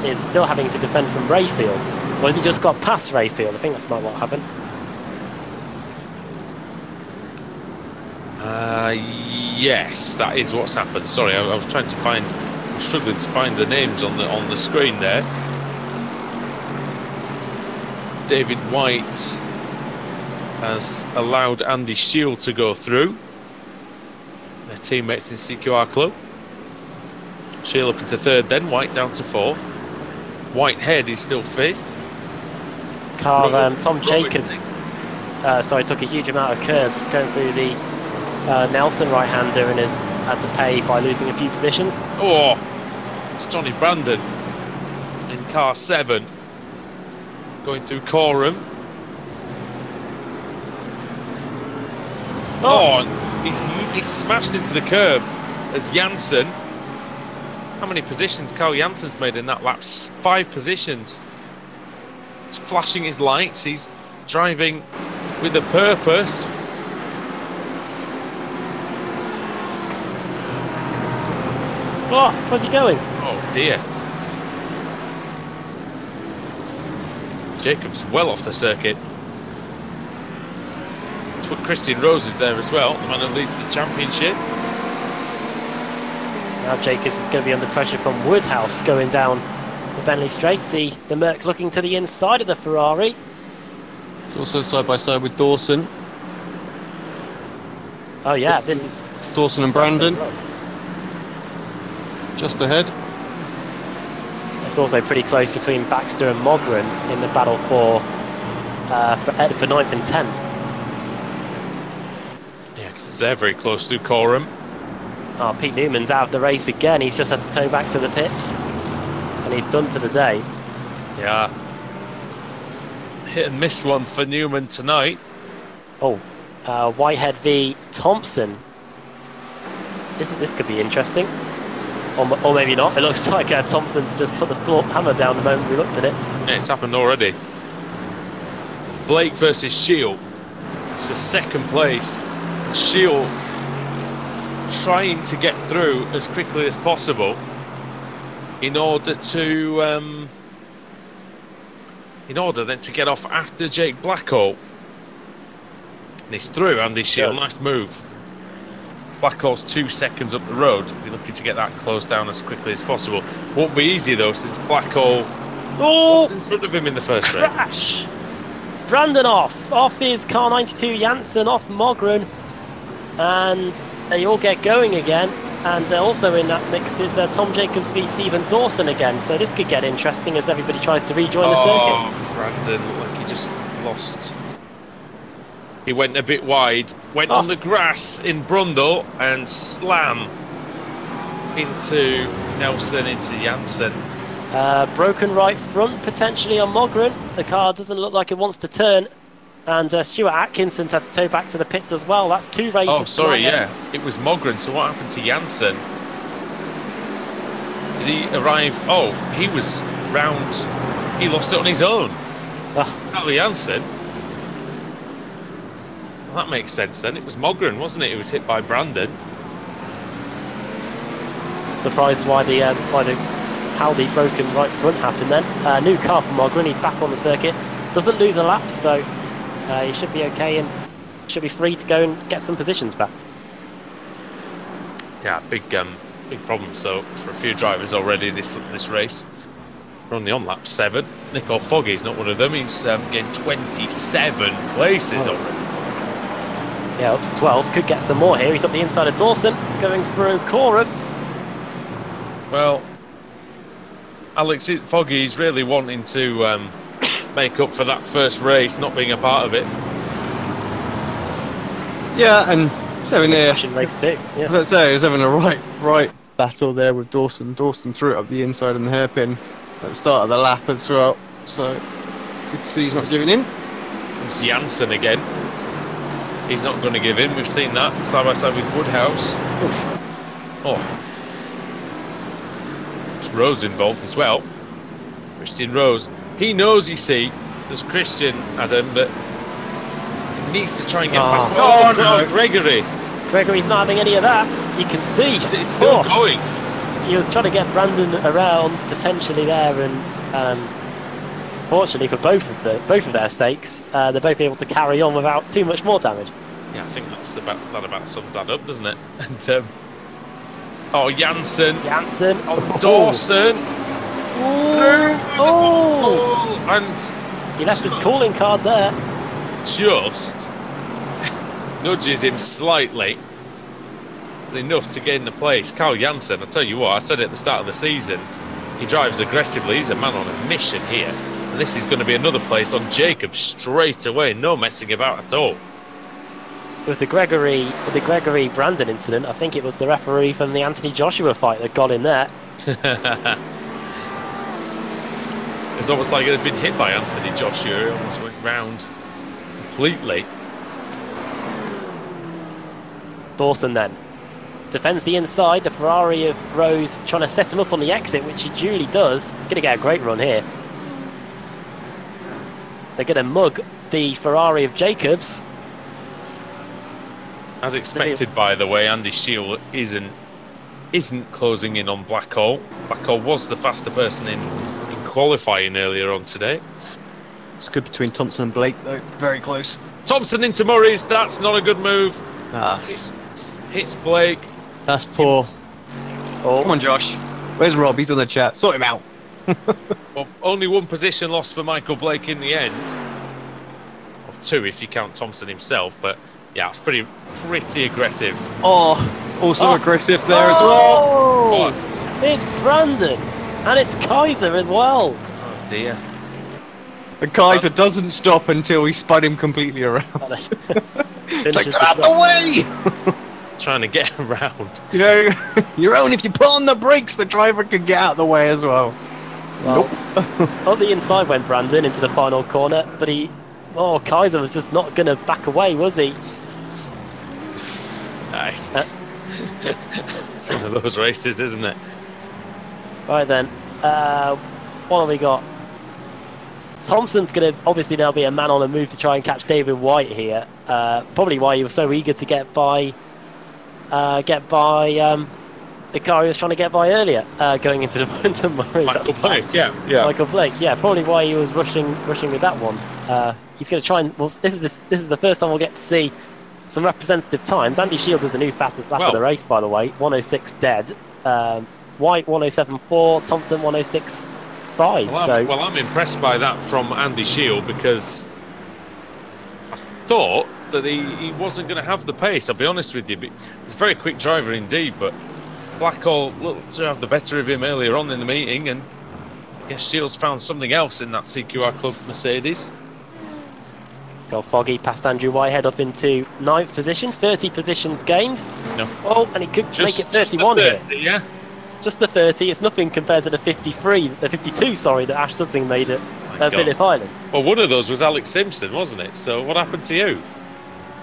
is still having to defend from Rayfield. Or has he just got past Rayfield? I think that's what happened. Yes, that is what's happened. Sorry, I was struggling to find the names on the screen there. David White has allowed Andy Shield to go through. Their teammates in CQR Club. Shield up into 3rd, then White down to 4th. Whitehead is still 5th. Tom Jacobs took a huge amount of curb going through the Nelson right-hander and has had to pay by losing a few positions. Oh, it's Johnny Brandon in car 7 going through Coram. Oh, he's smashed into the curb as Janssen. How many positions Carl Janssen's made in that lap? 5 positions. He's flashing his lights. He's driving with a purpose. Oh, where's he going? Oh dear. Jacobs well off the circuit. Christian Rose is there as well, the man who leads the championship. Now Jacobs is going to be under pressure from Woodhouse going down the Bentley Straight. The Merc looking to the inside of the Ferrari. It's also side by side with Dawson. Oh yeah, this is Dawson and Brandon. Just ahead. It's also pretty close between Baxter and Mogren in the battle for 9th and 10th. Yeah, they're very close to Coram. Oh, Pete Newman's out of the race again. He's just had to tow back to the pits. And he's done for the day. Yeah. Hit and miss one for Newman tonight. Oh, Whitehead v Thompson. This could be interesting. Or maybe not. It looks like Thompson's just put the hammer down the moment we looked at it. Yeah, it's happened already. Blake versus Shield. It's for 2nd place. Shield trying to get through as quickly as possible in order then to get off after Jake Blackhall. And he's through Andy Shield. Nice move. Blackhall's 2 seconds up the road. Be looking to get that closed down as quickly as possible. Won't be easy though, since Blackhall was in front of him in the first race. Crash! Brandon off his car 92, Janssen off Mogren, and they all get going again. And also in that mix is Tom Jacobs v Stephen Dawson again. So this could get interesting as everybody tries to rejoin the circuit. Brandon looked like he just lost. He went a bit wide, went on the grass in Brundle and slam into Nelson, into Janssen. Broken right front potentially on Mogren. The car doesn't look like it wants to turn. And Stuart Atkinson's had to tow back to the pits as well. That's 2 races. Oh, sorry, yeah. It was Mogren. So what happened to Janssen? Did he arrive? Oh, he was round. He lost it on his own. Charlie Janssen. Well, that makes sense then. It was Mogren, wasn't it? It was hit by Brandon. Surprised why how the broken right front happened then. New car for Mogren. He's back on the circuit. Doesn't lose a lap, so he should be okay and should be free to go and get some positions back. Yeah, big problem. So for a few drivers already this race, we're only on lap 7. Nico Foggy's not one of them. He's getting 27 places already. Yeah, up to 12. Could get some more here. He's up the inside of Dawson, going through Coram. Well, Alex Foggy's really wanting to make up for that first race, not being a part of it. Yeah, and he's having a race too. Yeah. Let's say he's having a right battle there with Dawson. Dawson threw it up the inside and the hairpin at the start of the lap and throughout. So good to see he's not giving in. It's Janssen again. He's not going to give in. We've seen that side by side with Woodhouse. Oof. Oh, it's Rose involved as well. Christian Rose. He knows, you see, there's Christian, Adam, but he needs to try and get past. Oh, no. Gregory. Gregory's not having any of that. You can see. It's still going. He was trying to get Brandon around potentially there, and fortunately for both of their sakes, they're both able to carry on without too much more damage. Yeah, I think that about sums that up, doesn't it? And oh, Janssen on Dawson. Oh! And He left his calling card there. Just nudges him slightly, but enough to gain the place. Carl Janssen, I tell you what, I said it at the start of the season, he drives aggressively. He's a man on a mission here. And this is going to be another place on Jacob straight away. No messing about at all. With the Gregory Brandon incident, I think it was the referee from the Anthony Joshua fight that got in there. It's almost like it had been hit by Anthony Joshua. It almost went round completely. Dawson then defends the inside. The Ferrari of Rose trying to set him up on the exit, which he duly does. Going to get a great run here. They're going to mug the Ferrari of Jacobs. As expected, by the way, Andy Shield isn't closing in on Blackhall. Blackhall was the faster person in qualifying earlier on today. It's good between Thompson and Blake, though. Very close. Thompson into Murray's. That's not a good move. Hits Blake. That's poor. Oh. Come on, Josh. Where's Rob? He's on the chat. Sort him out. Well, only one position lost for Michael Blake in the end. Or 2 if you count Thompson himself, but yeah, it's pretty aggressive. Oh, also aggressive there as well. Oh, it's Brandon, and it's Kaiser as well. Oh dear. And Kaiser doesn't stop until he spun him completely around. It's like, get out the way! Trying to get around. You know, you're only if you put on the brakes, the driver can get out of the way as well. Well, on the inside went Brandon into the final corner, but Kaiser was just not going to back away, was he? Nice. It's one of those races, isn't it? Right then, what have we got? Thompson's going to obviously now be a man on the move to try and catch David White here. Probably why he was so eager to get by the car he was trying to get by earlier, going into Murray's. Michael Blake, yeah. Michael Blake, yeah. Probably why he was rushing with that one. He's going to try and. Well, this is the first time we'll get to see some representative times. Andy Shield is the new fastest lap of the race, by the way. 106 dead. White 107.4. Thompson 106.5. Well, I'm impressed by that from Andy Shield because I thought that he wasn't going to have the pace. I'll be honest with you. He's a very quick driver indeed, but Blackhall looked to have the better of him earlier on in the meeting, and I guess Shields found something else in that CQR Club Mercedes. Got Foggy past Andrew Whitehead up into 9th position, 30 positions gained. No. Oh, and he could make it 31 just the 30, here. Yeah. Just the 30. It's nothing compared to the 52, sorry, that Ash Sussing made it. My God. Phillip Island. Well, one of those was Alex Simpson, wasn't it? So what happened to you?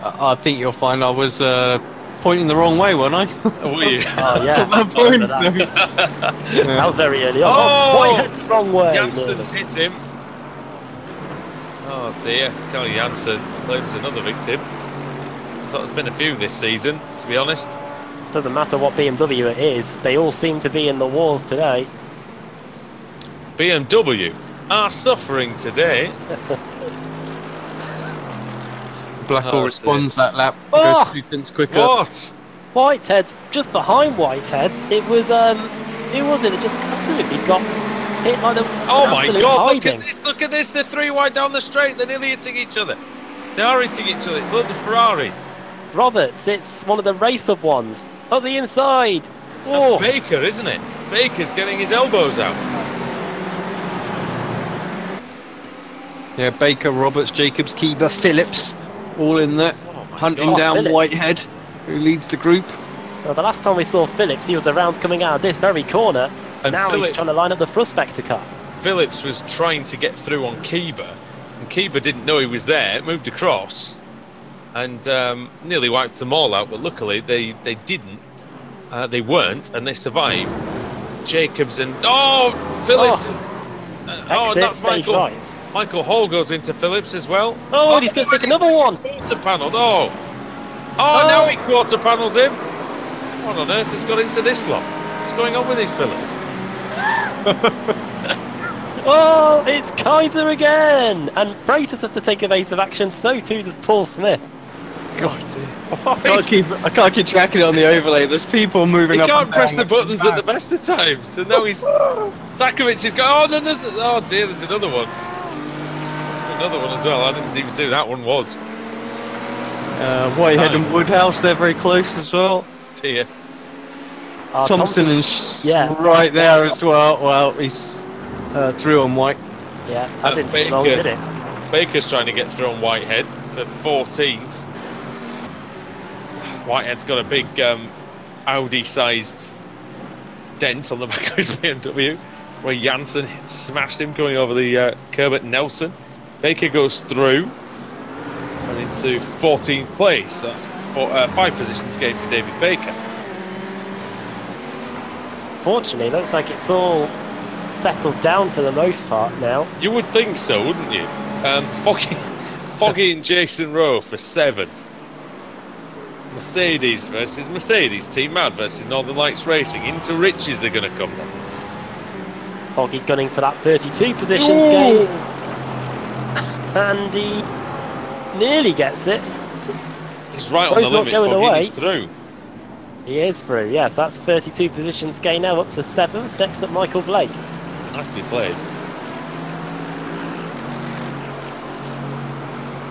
I think you'll find I was pointing the wrong way, wasn't I? Oh, were you? Oh yeah, At that point, that was very early on. Oh! Whitehead's the wrong way. Jansen's hit him. Oh dear, Carl Jansen blames another victim. So there's been a few this season, to be honest. Doesn't matter what BMW it is, they all seem to be in the wars today. BMW are suffering today. Blackwell responds that lap. Oh! Goes 2 tenths quicker. What? Whitehead's just behind Whitehead's. It was who was it? It just absolutely got hit like Oh my absolute God! hiding. Look at this! They're 3 wide down the straight. They're nearly hitting each other. They are hitting each other. It's loads of Ferraris. Roberts, it's one of the Racehub ones. Up the inside. That's Oh, Baker, isn't it? Baker's getting his elbows out. Yeah, Baker, Roberts, Jacobs, Keeber, Phillips, all in there, Oh my hunting God. down Phillips. Whitehead, who leads the group. well, the last time we saw Phillips, he was around coming out of this very corner. And Now he's Phillips- trying to line up the Fruspector car. Phillips was trying to get through on Keeber, and Keeber didn't know he was there, moved across, and nearly wiped them all out, but luckily they didn't. They weren't, and they survived. Jacobs and... Oh! Phillips is... and Exit, that's stage Michael. right. Michael Hall goes into Phillips as well. Oh, and he's going to take another one. Quarter panelled. Oh, now he quarter panels him. What on earth has got into this lot? What's going on with these pillars? Oh, it's Kaiser again. And Freitas has to take evasive action. So too does Paul Smith. God, I can't keep tracking it on the overlay. There's people moving He up. can't and press down, the up and buttons at the back. best of times. So now he's... Sakovic is going... Oh, then there's... Oh, dear, there's another one. There's another one as well. I didn't even see who that one was. Whitehead and Woodhouse, they're very close as well. Dear. Thompson and right there as well. Well, he's through on White. Yeah, that didn't take long, did it? Baker's trying to get through on Whitehead for 14th. Whitehead's got a big Audi-sized dent on the back of his BMW, where Jansen smashed him going over the curb at Nelson. Baker goes through and into 14th place. That's 5 positions gained for David Baker. Fortunately, it looks like it's all settled down for the most part now. You would think so, wouldn't you? Foggy and Jason Rowe for 7th. Mercedes versus Mercedes. Team Mad versus Northern Lights Racing. Into Riches they're going to come then. Foggy gunning for that 32 positions gained. And he nearly gets it. He's right on Well, the he's not limit. going Foggy away. is through. He is through, yes. That's 32 positions gain now, up to 7th. Next up, Michael Blake. Nicely played.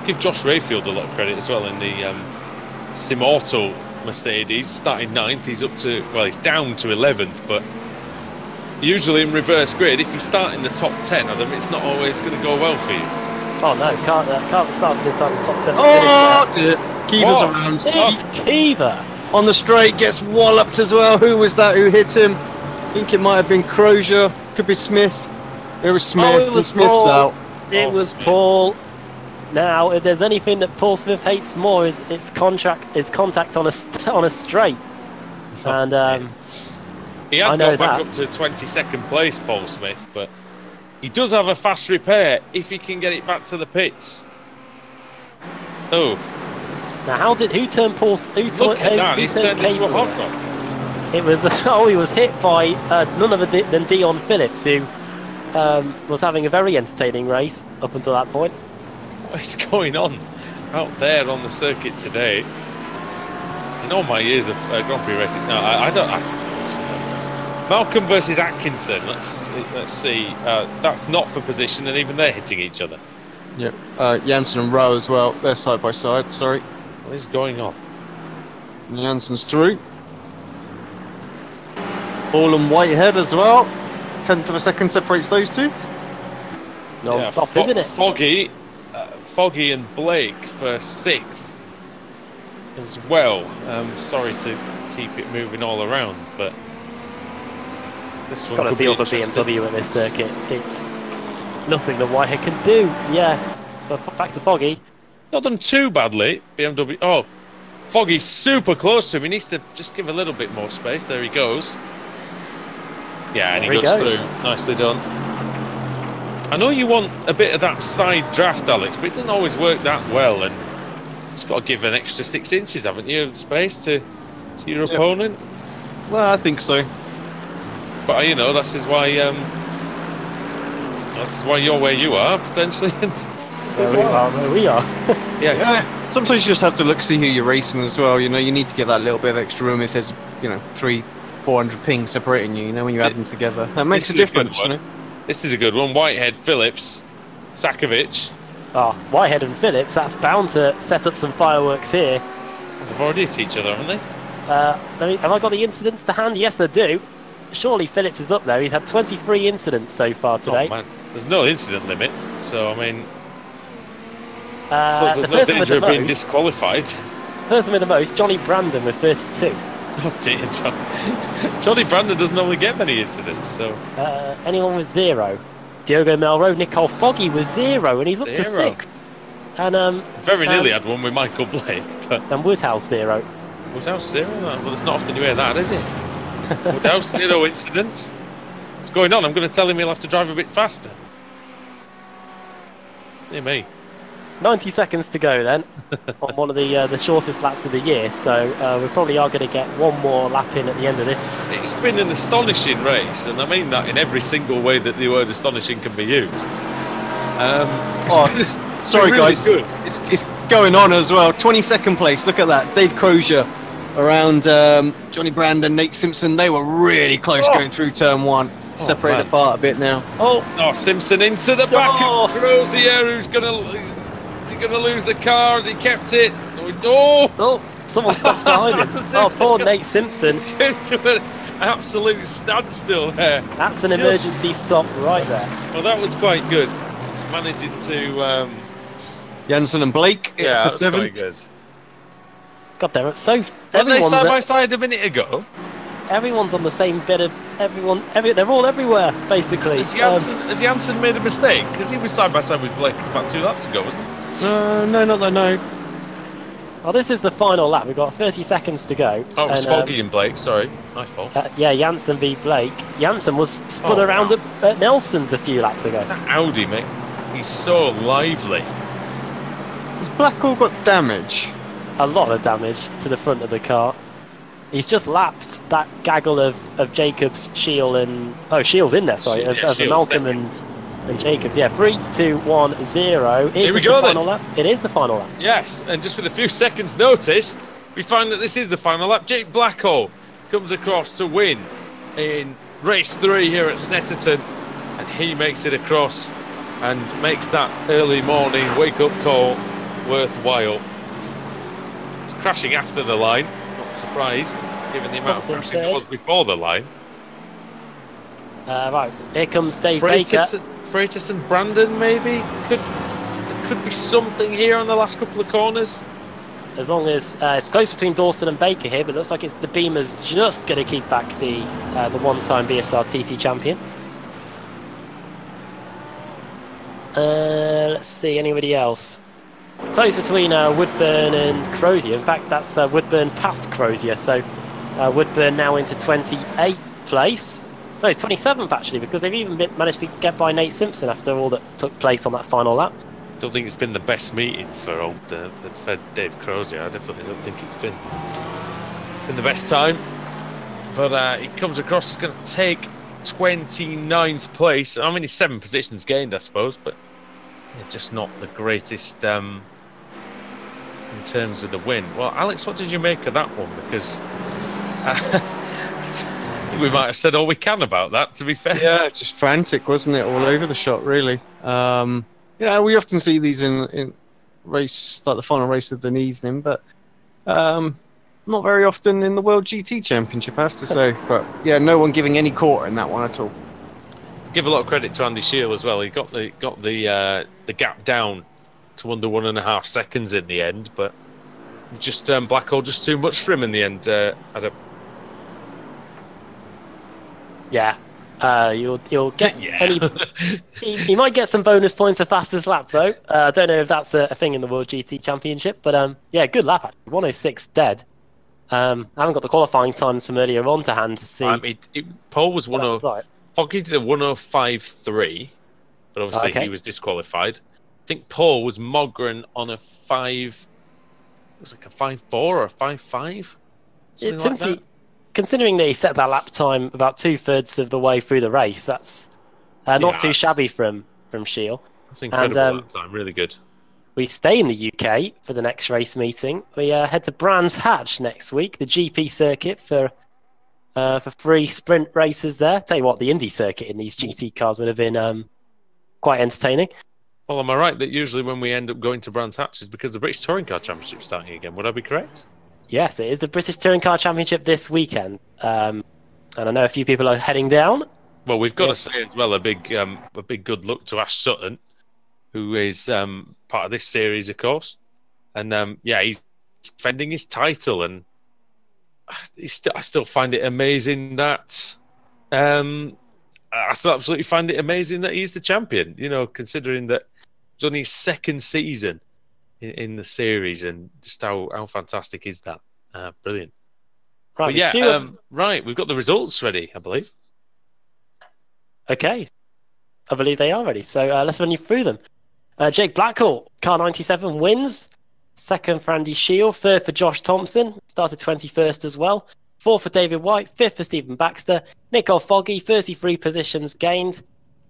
Give Josh Rayfield a lot of credit as well in the Simmortal Mercedes. Started 9th, he's up to, well, he's down to 11th, but usually in reverse grid, if you start in the top 10 of them, it's not always going to go well for you. Oh no, cars are started inside the top 10. Oh, dear. Keeber's What? around. It's Keeber. On the straight, gets walloped as well. Who was that who hit him? I think it might have been Crozier. Could be Smith. It was Smith. Oh, it was Smith's Paul. out. It was Paul. Now, if there's anything that Paul Smith hates more, is contact on a straight. And he I had know got back that. up to 22nd place, Paul Smith, but he does have a fast repair if he can get it back to the pits. Oh, now, who turned Paul? look at that! He's turned into a hot rod. It was he was hit by none other than Dion Phillips, who was having a very entertaining race up until that point. What is going on out there on the circuit today? In all my years of Grand Prix racing, no, I don't. Malcolm versus Atkinson. Let's see. That's not for position, and even they're hitting each other. Yep. Jansen and Rowe as well. They're side by side. Sorry. What is going on? Jansen's through. Hall and Whitehead as well. 10th of a second separates those two. Non-stop, isn't it? Foggy and Blake for 6th as well. Sorry to keep it moving all around, but this one Got a could be feel for interesting. BMW at this circuit. It's nothing that Whitehead can do. Yeah, but back to Foggy. Not done too badly, BMW. Oh, Foggy's super close to him. He needs to just give a little bit more space. There he goes. Yeah, and he goes through. Nicely done. I know you want a bit of that side draft, Alex, but it doesn't always work that well. And it's got to give an extra 6 inches, haven't you, of space to your opponent? Well, I think so. But, you know, that's why you're where you are, potentially. Where we are. Yeah. Sometimes you just have to look, see who you're racing as well. You know, you need to get that little bit of extra room if there's, 300-400 pings separating you. When you add them together, that makes a difference. This is a good one. Whitehead, Phillips, Sakovic. Oh, Whitehead and Phillips. That's bound to set up some fireworks here. They've already hit each other, haven't they? Have I got the incidents to hand? Yes, I do. Surely Phillips is up there. He's had 23 incidents so far today. Oh, man. There's no incident limit, so I mean. I suppose there's no danger of being disqualified. Person with the most, Johnny Brandon with 32. Oh dear, Johnny Brandon doesn't normally get many incidents, so. Anyone with 0? Diogo Melro, Nicole Foggy with 0, and he's up to 6. And very nearly had one with Michael Blake, but. And Woodhouse 0. Woodhouse 0? Well, it's not often you hear that, is it? Woodhouse 0 incidents. What's going on? I'm going to tell him he'll have to drive a bit faster. Dear me. 90 seconds to go then on one of the shortest laps of the year, so we probably are going to get one more lap in at the end of this. It's been an astonishing race, and I mean that in every single way that the word astonishing can be used. Sorry really guys, good. It's going on as well. 22nd place, look at that. Dave Crozier around Johnny Brandon, Nate Simpson. They were really close going through turn 1. Separated apart a bit now. Oh, Simpson into the back of Crozier, who's going to lose the car. He kept it. Someone stops behind him. Poor Nate Simpson. Came to an absolute standstill there. That's an emergency stop right there. Well, that was quite good. Managing to. Jansen and Blake. Yeah, for that's 7th. quite good. God damn it! So Weren't they everyone's side by side a minute ago? Everyone's on the same bit of everyone. They're all everywhere basically. Has Jansen made a mistake? Because he was side by side with Blake about 2 laps ago, wasn't he? No, not that. No. Well, this is the final lap. We've got 30 seconds to go. Oh, it was Foggy and Blake. Sorry, my fault. Yeah, Jansen v Blake. Jansen was spun around at Nelson's a few laps ago. That Audi, mate. He's so lively. Has Blackall got damage? A lot of damage to the front of the car. He's just lapped that gaggle of Jacobs, Shield, and Shield's in there. Sorry, of Malcolm and Jacobs. Yeah, 3, 2, 1, 0. Here we go. Final lap. It is the final lap. Yes, and just with a few seconds' notice, we find that this is the final lap. Jake Blackall comes across to win in race 3 here at Snetterton, and he makes it across and makes that early morning wake-up call worthwhile. It's crashing after the line. Not surprised, given the amount of crashing there was before the line. Right, here comes Dave Baker. Freitas and Brandon, maybe? There could be something here on the last couple of corners. As long as it's close between Dawson and Baker here, but it looks like it's the Beamers just going to keep back the one-time BSR TC champion. Let's see, anybody else? Close between Woodburn and Crozier. In fact, that's Woodburn past Crozier. So Woodburn now into 28th place. No, 27th actually, because they've even managed to get by Nate Simpson after all that took place on that final lap. Don't think it's been the best meeting for Dave Crozier. I definitely don't think it's been the best time. But he comes across, he's going to take 29th place. I mean, he's 7 positions gained, I suppose, but just not the greatest in terms of the win. Well, Alex, what did you make of that one? Because we might have said all we can about that, to be fair. Yeah, just frantic, wasn't it? All over the shop, really. We often see these in race, like the final race of the evening, but not very often in the World GT Championship, I have to say. But yeah, no one giving any quarter in that one at all. Give a lot of credit to Andy Shield as well. He got the gap down to under 1.5 seconds in the end, but just Blackall just too much for him in the end. Yeah, You'll get Yeah. any. You might get some bonus points for fastest lap though. I don't know if that's a thing in the World GT Championship, but yeah, good lap. Actually. 106 dead. I haven't got the qualifying times from earlier on to hand to see. Paul was what that was 10. like. Foggy did a 105.3, but obviously Okay. he was disqualified. I think Paul was Mogren on a 5. It was like a 5.4 or a 5.5. Something like that. Considering that he set that lap time about 2/3 of the way through the race, that's not too shabby from Shield. That's incredible that time. Really good. We stay in the UK for the next race meeting. We head to Brands Hatch next week, the GP circuit for 3 sprint races there. Tell you what, the Indy circuit in these GT cars would have been quite entertaining. Well, am I right that usually when we end up going to Brands Hatch is because the British Touring Car Championship is starting again? Would I be correct? Yes, it is the British Touring Car Championship this weekend. And I know a few people are heading down. Well, we've got to say as well a big good luck to Ash Sutton, who is part of this series, of course. And yeah, he's defending his title, and I still find it amazing that I still absolutely find it amazing that he's the champion. You know, considering that it's only his 2nd season in the series, and just how fantastic is that? Brilliant. Right, but yeah, right, we've got the results ready, I believe. Okay, I believe they are ready. So let's run you through them. Jake Blackhall, car 97, wins. 2nd for Andy Shield. 3rd for Josh Thompson. Started 21st as well. 4th for David White. 5th for Stephen Baxter. Nicole Foggy, 33 positions gained.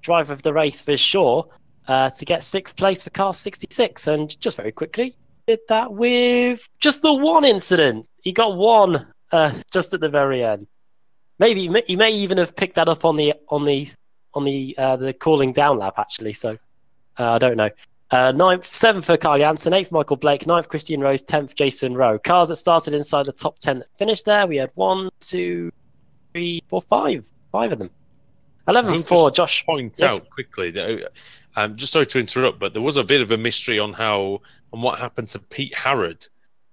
Driver of the race for Shaw to get 6th place for car 66. And just very quickly, did that with just the one incident. He got one just at the very end. Maybe he may even have picked that up on the cooling down lap actually. So I don't know. 7th for Kyle Jansen, 8th for Michael Blake, 9th Christian Rose, 10th Jason Rowe. Cars that started inside the top 10 that finished there. We had 1, 2, 3, 4, 5 of them. 11th for Josh. Point out quickly that just sorry to interrupt, but there was a bit of a mystery on what happened to Pete Harrod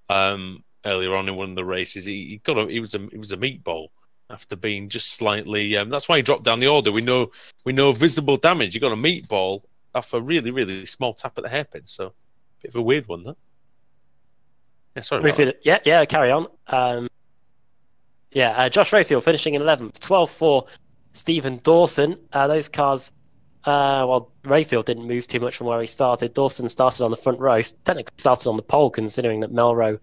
earlier on in one of the races. He was a meatball after being just slightly. That's why he dropped down the order. We know visible damage. You got a meatball off a really, really small tap at the hairpin. So, bit of a weird one, that. Yeah, sorry about that. Yeah, carry on. Josh Rayfield finishing in 11th. 12th for Stephen Dawson. Those cars, Rayfield didn't move too much from where he started. Dawson started on the front row. Technically started on the pole, considering that Melrose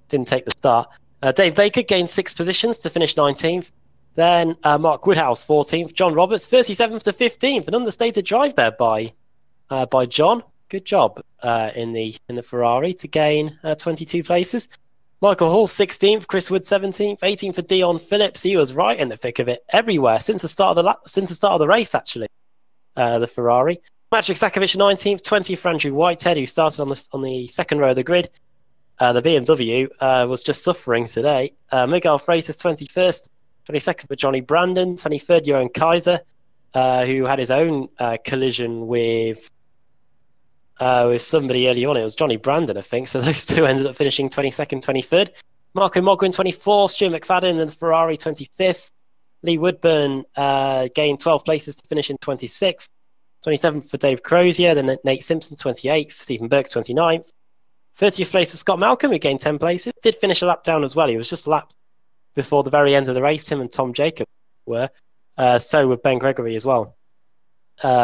didn't take the start. Dave Baker gained 6 positions to finish 19th. Then Mark Woodhouse, 14th. John Roberts, 37th to 15th. An understated drive there by John. Good job in the Ferrari to gain 22 places. Michael Hall, 16th. Chris Wood, 17th. 18th for Dion Phillips. He was right in the thick of it everywhere since the start of the race, actually. The Ferrari. Maciek Sakovic, 19th. 20th for Andrew Whitehead, who started on the 2nd row of the grid. The BMW was just suffering today. Miguel Freitas, 21st. 22nd for Johnny Brandon. 23rd, Johan Kaiser, who had his own collision with somebody early on. It was Johnny Brandon, I think. So those two ended up finishing 22nd, 23rd. Marco Mogren, 24th. Stuart McFadden in the Ferrari, 25th. Lee Woodburn gained 12 places to finish in 26th. 27th for Dave Crozier. Then Nate Simpson, 28th. Stephen Burke, 29th. 30th place for Scott Malcolm, who gained 10 places. Did finish a lap down as well. He was just lapped before the very end of the race. Him and Tom Jacob were. So with Ben Gregory as well.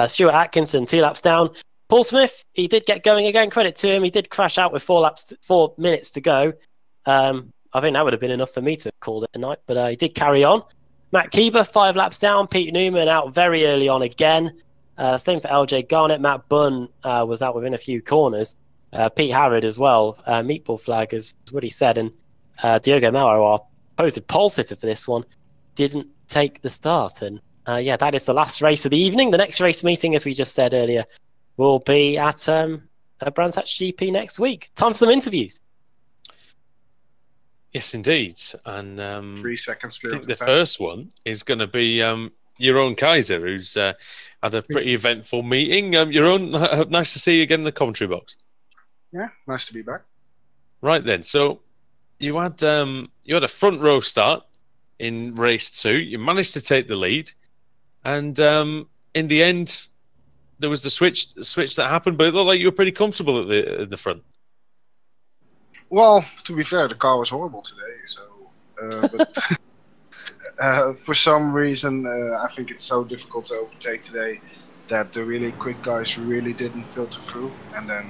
Stuart Atkinson, 2 laps down. Paul Smith, he did get going again. Credit to him. He did crash out with 4 minutes to go. I think that would have been enough for me to have called it a night, but he did carry on. Matt Keeber, 5 laps down. Pete Newman out very early on again. Same for LJ Garnett. Matt Bunn was out within a few corners. Pete Harrod as well. Meatball flag is what he said. And Diogo Mauro, our supposed pole sitter for this one, didn't take the start. And that is the last race of the evening. The next race meeting, as we just said earlier, will be at Brands Hatch GP next week. Time for some interviews. Yes, indeed. And 3 seconds clear. I think the first one is going to be your own Kaiser, who's had a pretty eventful meeting. Your own, nice to see you again in the commentary box. Yeah, nice to be back. Right then, so you had a front row start in race 2. You managed to take the lead. And in the end, there was the switch that happened, but it looked like you were pretty comfortable at the front. Well, to be fair, the car was horrible today, so. But for some reason, I think it's so difficult to overtake today that the really quick guys really didn't filter through. And then,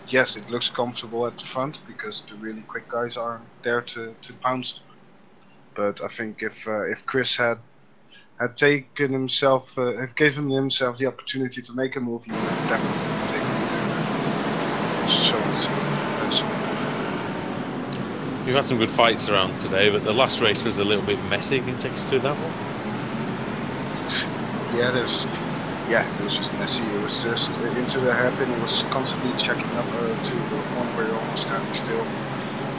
yes, it looks comfortable at the front because the really quick guys are there to pounce. But I think if Chris had taken himself, have given himself the opportunity to make a move, he would have definitely taken it. So it's We've had some good fights around today, but the last race was a little bit messy. Can you take us through that one? Yeah, it was just messy. It was just into the hairpin. It was constantly checking up to the one where you're almost standing still.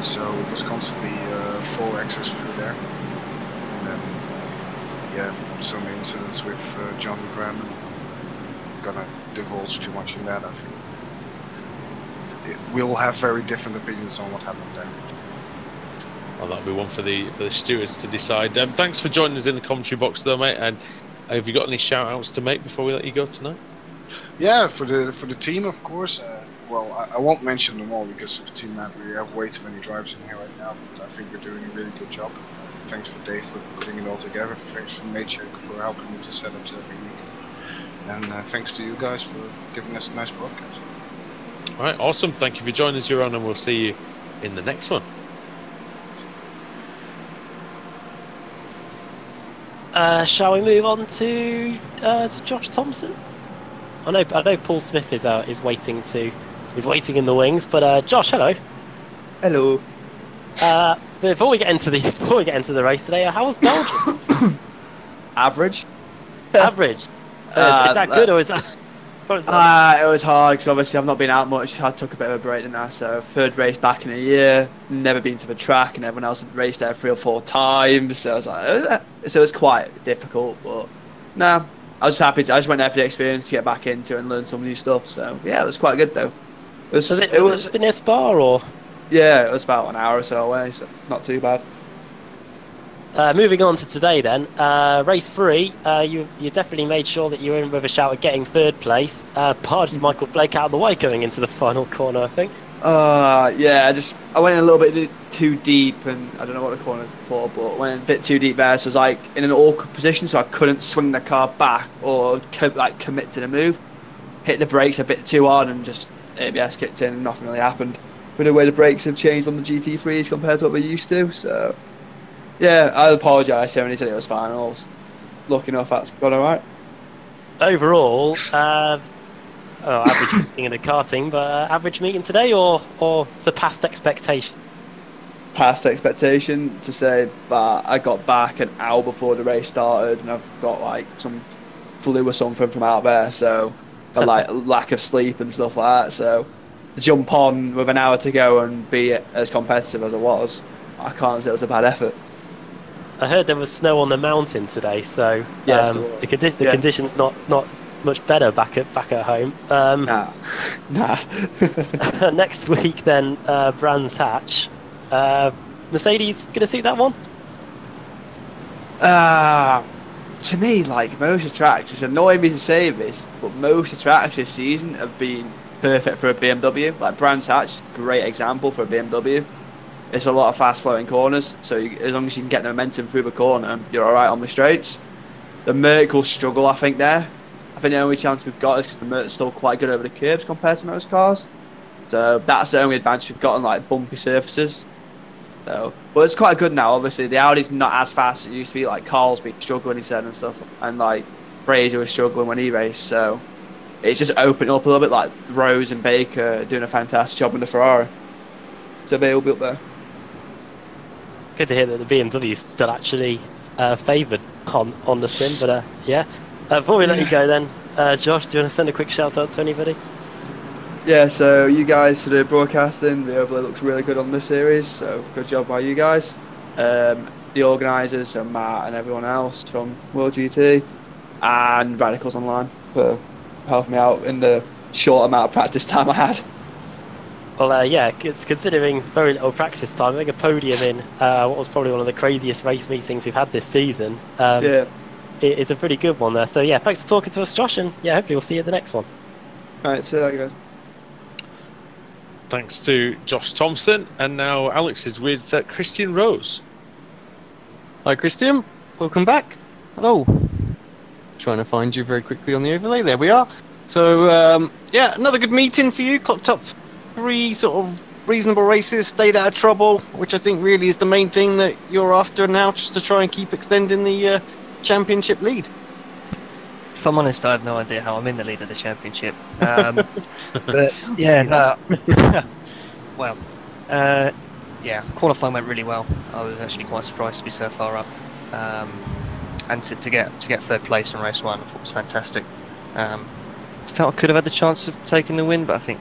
So it was constantly 4 X's through there. And then, yeah, some incidents with John Graham. I'm gonna divulge too much in that. I think we'll have very different opinions on what happened there. Well, that'll be one for the stewards to decide. Thanks for joining us in the commentary box, though, mate. And have you got any shout-outs to make before we let you go tonight? Yeah, for the team, of course. Well, I won't mention them all because of the team that we have way too many drivers in here right now. But I think we're doing a really good job. Thanks for Dave for putting it all together. Thanks for Maciek for helping me to set up every week. And thanks to you guys for giving us a nice broadcast. All right, awesome. Thank you for joining us, Euron, and we'll see you in the next one. Shall we move on to Josh Thompson? I know Paul Smith is waiting in the wings, but Josh, hello. Hello. Before we get into the race today, how was Belgium? Average. Average. Is that good or is that? It was hard because obviously I've not been out much. I took a bit of a break, didn't I? So third race back in a year, never been to the track, and everyone else had raced there 3 or 4 times. So I was like, so it was quite difficult. But no, I was happy. I just went there for the experience to get back into it and learn some new stuff. So yeah, it was quite good though. Was it just in a spa or? Yeah, it was about an hour or so away, so not too bad. Moving on to today then, race 3, you definitely made sure that you were in with a shout at getting 3rd place. Barged Michael Blake out of the way going into the final corner, I think. Yeah, I went in a little bit too deep, and I don't know what the corner for, but went a bit too deep there, so I was like in an awkward position, so I couldn't swing the car back or commit to the move. Hit the brakes a bit too hard and just ABS kicked in and nothing really happened. With the way the brakes have changed on the GT3s compared to what we're used to, so yeah, I apologise to him and he said it was fine. I was lucky enough that's gone alright. Overall, average meeting in the karting, but average meeting today or surpassed expectation? Past expectation, to say that I got back an hour before the race started and I've got like some flu or something from out there, so like lack of sleep and stuff like that, so to jump on with an hour to go and be as competitive as I was, I can't say it was a bad effort. I heard there was snow on the mountain today, so yes, the conditions not much better back at home. Nah. Next week then, Brands Hatch. Mercedes gonna see that one? To me, like most of the tracks, it's annoying me to say this, but most of the tracks this season have been perfect for a BMW. Like Brands Hatch, great example for a BMW. It's a lot of fast flowing corners, so as long as you can get the momentum through the corner, you're alright on the straights. The Merc will struggle, I think, there. I think the only chance we've got is because the Merc's still quite good over the curbs compared to most cars. So that's the only advantage we've got on like bumpy surfaces. So, but it's quite good now, obviously. The Audi's not as fast as it used to be, like Carl's been struggling, he said, and stuff. And like Fraser was struggling when he raced, so it's just opened up a little bit, like Rose and Baker doing a fantastic job in the Ferrari. So they will be up there. Good to hear that the BMW is still actually favoured on the sim, but yeah. Before we let you go then, Josh, do you want to send a quick shout out to anybody? Yeah, so you guys for the broadcasting, the overlay looks really good on this series, so good job by you guys. The organisers, so Matt and everyone else from World GT, and Radicals Online for helping me out in the short amount of practice time I had. Well, yeah, it's considering very little practice time. I think a podium in what was probably one of the craziest race meetings we've had this season. Yeah. is a pretty good one there. So yeah, thanks for talking to us, Josh, and yeah, hopefully we'll see you at the next one. All right, see you later, guys. Thanks to Josh Thompson, and now Alex is with Christian Rose. Hi, Christian. Welcome back. Hello. Trying to find you very quickly on the overlay. There we are. So, yeah, another good meeting for you. Clocked up 3 sort of reasonable races, stayed out of trouble, which I think really is the main thing that you're after now, just to try and keep extending the championship lead. If I'm honest, I have no idea how I'm in the lead of the championship. But yeah, no. Well, yeah, qualifying went really well. I was actually quite surprised to be so far up, and to get 3rd place in race 1, I thought was fantastic. Felt I could have had the chance of taking the win, but I think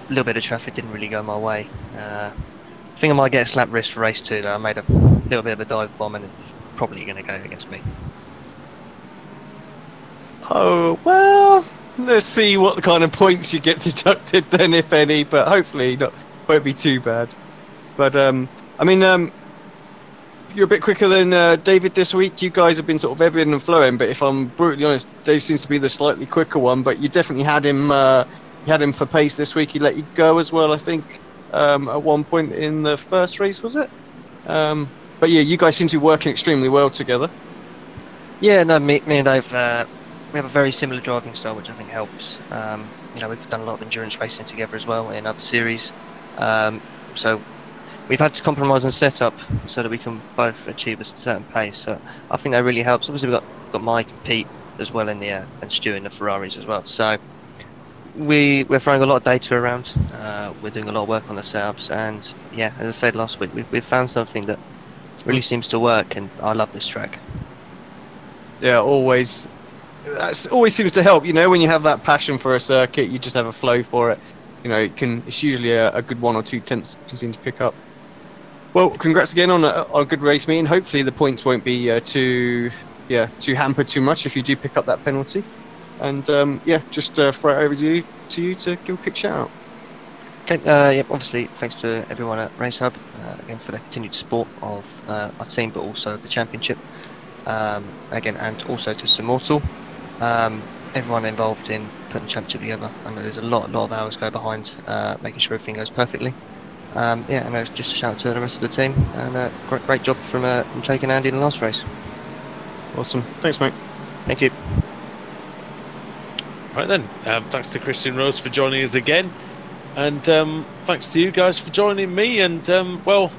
a little bit of traffic didn't really go my way. I think I might get a slap wrist for race 2 though. I made a little bit of a dive bomb, and it's probably going to go against me. Oh, well, let's see what kind of points you get deducted then, if any, but hopefully won't be too bad. But, I mean, you're a bit quicker than David this week. You guys have been sort of ebbing and flowing, but if I'm brutally honest, Dave seems to be the slightly quicker one, but you definitely had him for pace this week. He let you go as well, I think, at one point in the first race, was it? But yeah, you guys seem to be working extremely well together. Yeah, no, me and Dave, we have a very similar driving style, which I think helps. You know, we've done a lot of endurance racing together as well in other series. So we've had to compromise on setup so that we can both achieve a certain pace. So I think that really helps. Obviously, we've got Mike and Pete as well in the and Stu in the Ferraris as well. So we're throwing a lot of data around. We're doing a lot of work on the setups, and yeah, as I said last week, we've found something that really seems to work, and I love this track. Yeah, always. That always seems to help, you know, when you have that passion for a circuit, you just have a flow for it. You know, it's usually a good 1 or 2 tenths you can seem to pick up. Well, congrats again on a good race meeting. Hopefully the points won't be too hampered too much if you do pick up that penalty. And yeah, just throw it over to you to give a quick shout out. Okay, yeah, obviously thanks to everyone at Racehub again for the continued support of our team, but also the championship. Again, and also to Simmortal. Everyone involved in putting the championship together. I know there's a lot of hours go behind making sure everything goes perfectly. Yeah, and just a shout out to the rest of the team, and great job from Jake and Andy in the last race. Awesome, thanks mate. Thank you. Right then, thanks to Christian Rose for joining us again, and thanks to you guys for joining me. And well,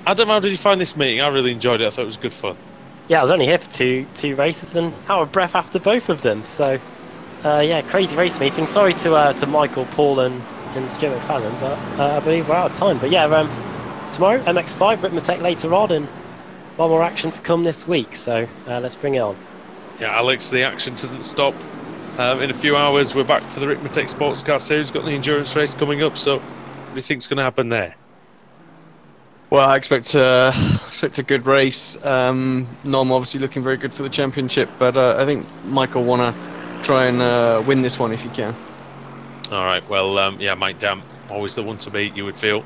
Adam, how did you find this meeting? I really enjoyed it. I thought it was good fun. Yeah, I was only here for two races and out of breath after both of them. So, yeah, crazy race meeting. Sorry to Michael, Paul, and Stuart McFadden, but I believe we're out of time. But yeah, tomorrow MX5, Ritmatech later on, and one more action to come this week. So let's bring it on. Yeah, Alex, the action doesn't stop. In a few hours, we're back for the Ritmatech Sports Car Series. We've got the endurance race coming up. So, what do you think's going to happen there? Well, I expect a good race. Nom obviously looking very good for the championship, but I think Michael want to try and win this one if you can. All right, well, yeah, Mike Dam, always the one to beat, you would feel.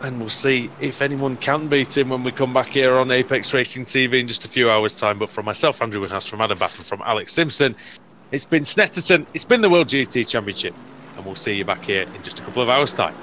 And we'll see if anyone can beat him when we come back here on Apex Racing TV in just a few hours' time. But from myself, Andrew Woodhouse, from Adam Bath, and from Alex Simpson, it's been Snetterton, it's been the World GT Championship, and we'll see you back here in just a couple of hours' time.